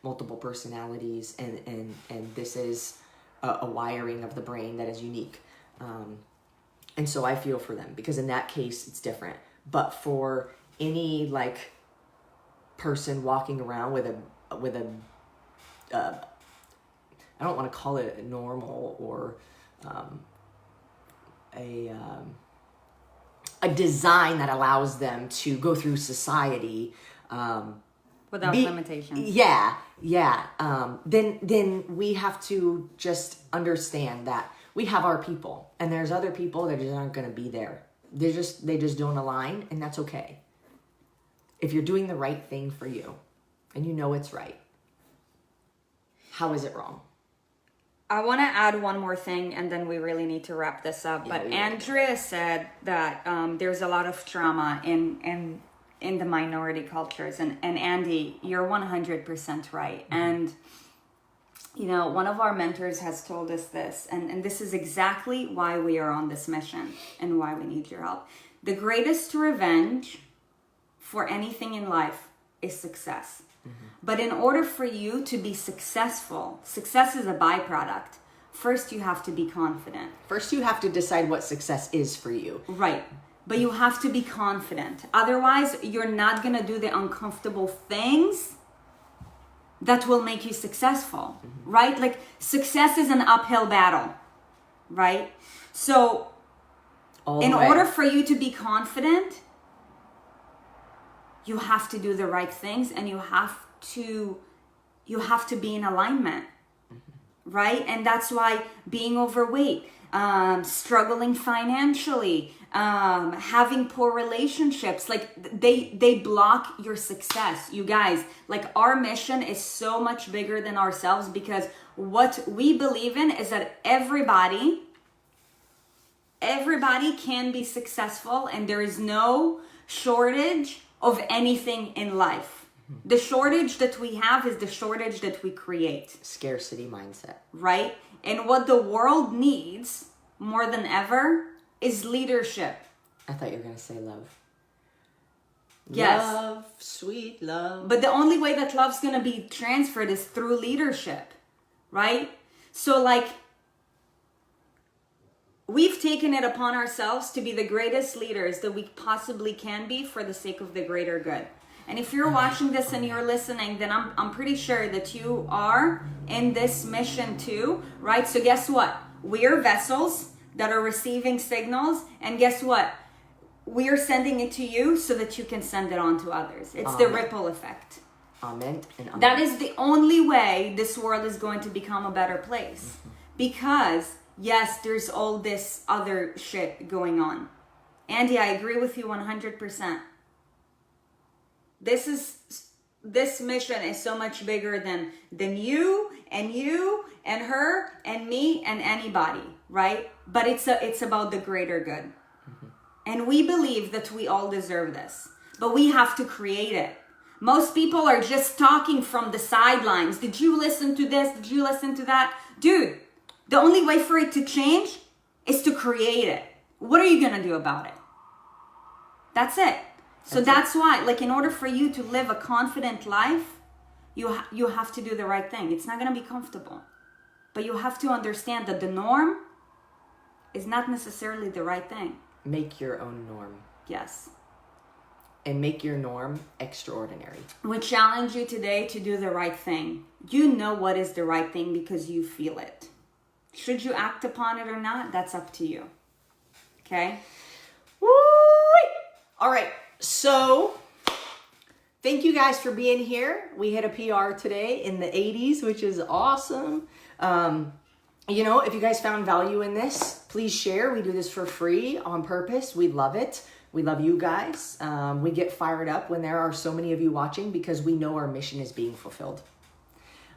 [SPEAKER 2] multiple personalities, and this is a wiring of the brain that is unique. And so I feel for them, because in that case it's different. But for any like person walking around with a I don't want to call it normal or a design that allows them to go through society
[SPEAKER 1] without limitations.
[SPEAKER 2] Yeah. Then we have to just understand that we have our people, and there's other people that just aren't going to be there. They just don't align, and that's okay. If you're doing the right thing for you, and you know it's right, how is it wrong?
[SPEAKER 1] I want to add one more thing, and then we really need to wrap this up.
[SPEAKER 2] Yeah,
[SPEAKER 1] but Andrea said that there's a lot of trauma in the minority cultures, and Andy, you're 100% right. Mm-hmm. And you know, one of our mentors has told us this, and this is exactly why we are on this mission and why we need your help. The greatest revenge for anything in life is success. Mm-hmm. But in order for you to be successful, success is a byproduct. First, you have to be confident.
[SPEAKER 2] First, you have to decide what success is for you.
[SPEAKER 1] Right. But you have to be confident. Otherwise, you're not going to do the uncomfortable things that will make you successful, mm-hmm. right? Like, success is an uphill battle, right? So, in order for you to be confident, you have to do the right things, and you have to be in alignment, mm-hmm. right? And that's why being overweight, struggling financially, having poor relationships, like they block your success. You guys, like, our mission is so much bigger than ourselves, because what we believe in is that everybody can be successful, and there is no shortage of anything in life. Mm-hmm. The shortage that we have is the shortage that we create.
[SPEAKER 2] Scarcity mindset.
[SPEAKER 1] Right? And what the world needs more than ever is leadership.
[SPEAKER 2] I thought you were going to say love.
[SPEAKER 1] Yes.
[SPEAKER 2] Love, sweet love.
[SPEAKER 1] But the only way that love's going to be transferred is through leadership. Right? So, like, we've taken it upon ourselves to be the greatest leaders that we possibly can be for the sake of the greater good. And if you're watching this and you're listening, then I'm pretty sure that you are in this mission too, right? So guess what? We're vessels that are receiving signals, and guess what? We are sending it to you so that you can send it on to others. It's the ripple effect.
[SPEAKER 2] Amen and amen.
[SPEAKER 1] That is the only way this world is going to become a better place. Because, yes, there's all this other shit going on. Andy, I agree with you 100%. This mission is so much bigger than you and her and me and anybody, right? But it's about the greater good. And we believe that we all deserve this, but we have to create it. Most people are just talking from the sidelines. Did you listen to this? Did you listen to that? Dude, the only way for it to change is to create it. What are you going to do about it? That's it. So that's why, like, in order for you to live a confident life, you have to do the right thing. It's not going to be comfortable, but you have to understand that the norm is not necessarily the right thing.
[SPEAKER 2] Make your own norm.
[SPEAKER 1] Yes.
[SPEAKER 2] And make your norm extraordinary.
[SPEAKER 1] We challenge you today to do the right thing. You know what is the right thing because you feel it. Should you act upon it or not, that's up to you. Okay?
[SPEAKER 2] Woo! All right. So, thank you guys for being here. We hit a PR today in the 80s, which is awesome. You know, if you guys found value in this, please share. We do this for free on purpose. We love it. We love you guys. We get fired up when there are so many of you watching because we know our mission is being fulfilled.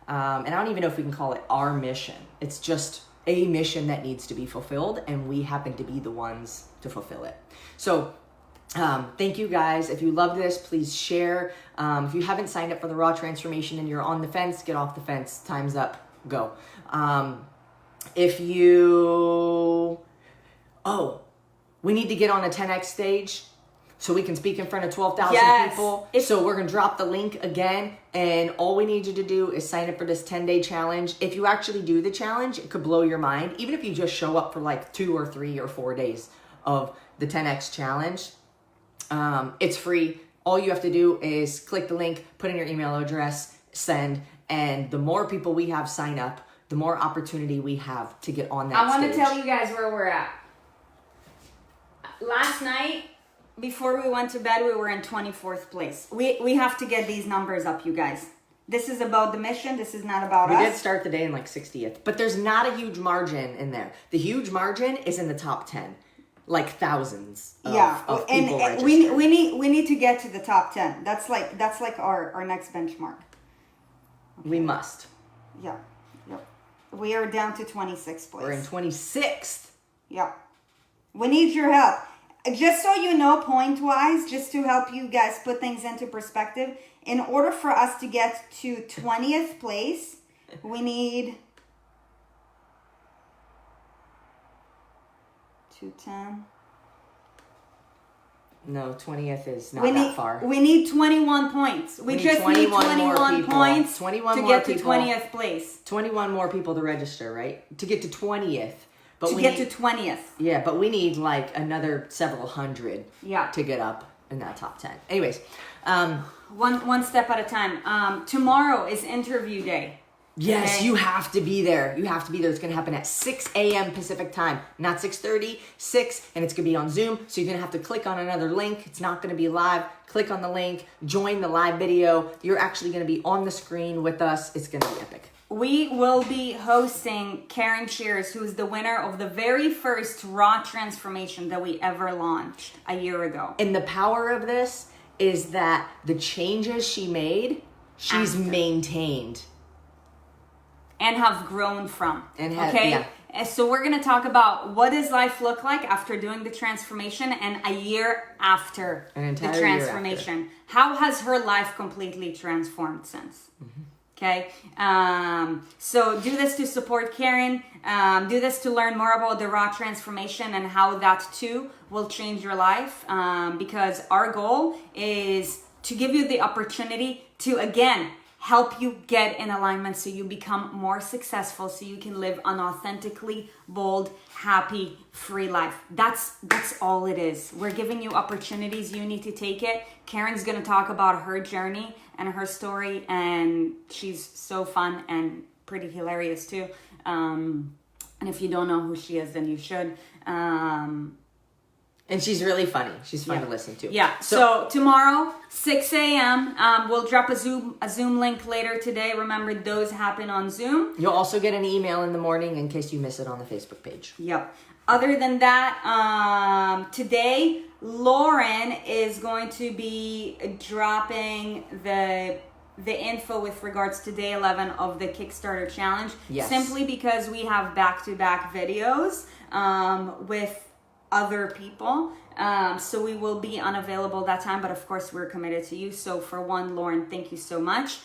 [SPEAKER 2] And I don't even know if we can call it our mission. It's just a mission that needs to be fulfilled, and we happen to be the ones to fulfill it. So, thank you guys. If you love this, please share. If you haven't signed up for the Raw Transformation and you're on the fence, get off the fence. Time's up. Go. If you... we need to get on a 10X stage so we can speak in front of 12,000 people. So we're going to drop the link again. And all we need you to do is sign up for this 10-day challenge. If you actually do the challenge, it could blow your mind. Even if you just show up for like 2 or 3 or 4 days of the 10X challenge. It's free. All you have to do is click the link, put in your email address, send. And the more people we have sign up, the more opportunity we have to get on that stage.
[SPEAKER 1] I want to tell you guys where we're at. Last night, before we went to bed, we were in 24th place. We have to get these numbers up, you guys. This is about the mission. This is not about us.
[SPEAKER 2] We did start the day in like 60th, but there's not a huge margin in there. The huge margin is in the top 10, like thousands of people registered.
[SPEAKER 1] we need to get to the top 10. That's like our next benchmark.
[SPEAKER 2] Okay. We must.
[SPEAKER 1] Yeah. Yep. We are down to 26th place.
[SPEAKER 2] We're in 26th.
[SPEAKER 1] Yeah. We need your help. Just so you know, point-wise, just to help you guys put things into perspective, in order for us to get to 20th place, we need 210.
[SPEAKER 2] No, 20th is not that far.
[SPEAKER 1] We need 21 points. We just need 21 points to get to 20th place.
[SPEAKER 2] 21 more people to register, right? To get to 20th.
[SPEAKER 1] But to get to 20th.
[SPEAKER 2] Yeah, but we need like another several hundred to get up in that top 10. Anyways.
[SPEAKER 1] One step at a time. Tomorrow is interview day.
[SPEAKER 2] Yes,
[SPEAKER 1] okay?
[SPEAKER 2] You have to be there. You have to be there. It's going to happen at 6 a.m. Pacific time. Not 6:30, 6. And it's going to be on Zoom. So you're going to have to click on another link. It's not going to be live. Click on the link. Join the live video. You're actually going to be on the screen with us. It's going to be epic.
[SPEAKER 1] We will be hosting Karen Shears, who is the winner of the very first Raw Transformation that we ever launched a year ago.
[SPEAKER 2] And the power of this is that the changes she made, she's maintained.
[SPEAKER 1] And have grown from.
[SPEAKER 2] Okay?
[SPEAKER 1] And so we're going to talk about what does life look like after doing the transformation and a year after the transformation. How has her life completely transformed since? Mm-hmm. Okay, so do this to support Karen. Do this to learn more about the Raw Transformation and how that too will change your life. Because our goal is to give you the opportunity to, again, help you get in alignment so you become more successful, so you can live an authentically bold, happy, free life. That's all it is. We're giving you opportunities. You need to take it. Karen's going to talk about her journey and her story, and she's so fun and pretty hilarious too. And if you don't know who she is, then you should.
[SPEAKER 2] And she's really funny. She's fun to listen to.
[SPEAKER 1] Yeah. So tomorrow, 6 a.m. We'll drop a Zoom link later today. Remember, those happen on Zoom.
[SPEAKER 2] You'll also get an email in the morning in case you miss it on the Facebook page.
[SPEAKER 1] Yep. Other than that, today, Lauren is going to be dropping the info with regards to day 11 of the Kickstarter challenge.
[SPEAKER 2] Yes.
[SPEAKER 1] Simply because we have back-to-back videos with other people, so we will be unavailable that time, but of course we're committed to you. So for one, Lauren, thank you so much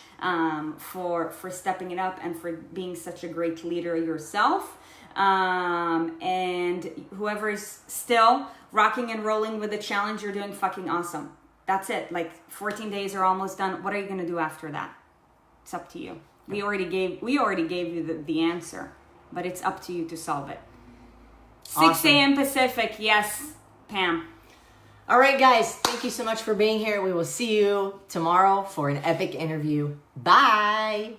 [SPEAKER 1] for stepping it up and for being such a great leader yourself, and whoever is still rocking and rolling with the challenge, you're doing fucking awesome. That's it. Like 14 days are almost done. What are you going to do after that? It's up to you. We already gave you the answer, but it's up to you to solve it. 6 a.m. Pacific. Yes, Pam.
[SPEAKER 2] All right, guys. Thank you so much for being here. We will see you tomorrow for an epic interview. Bye.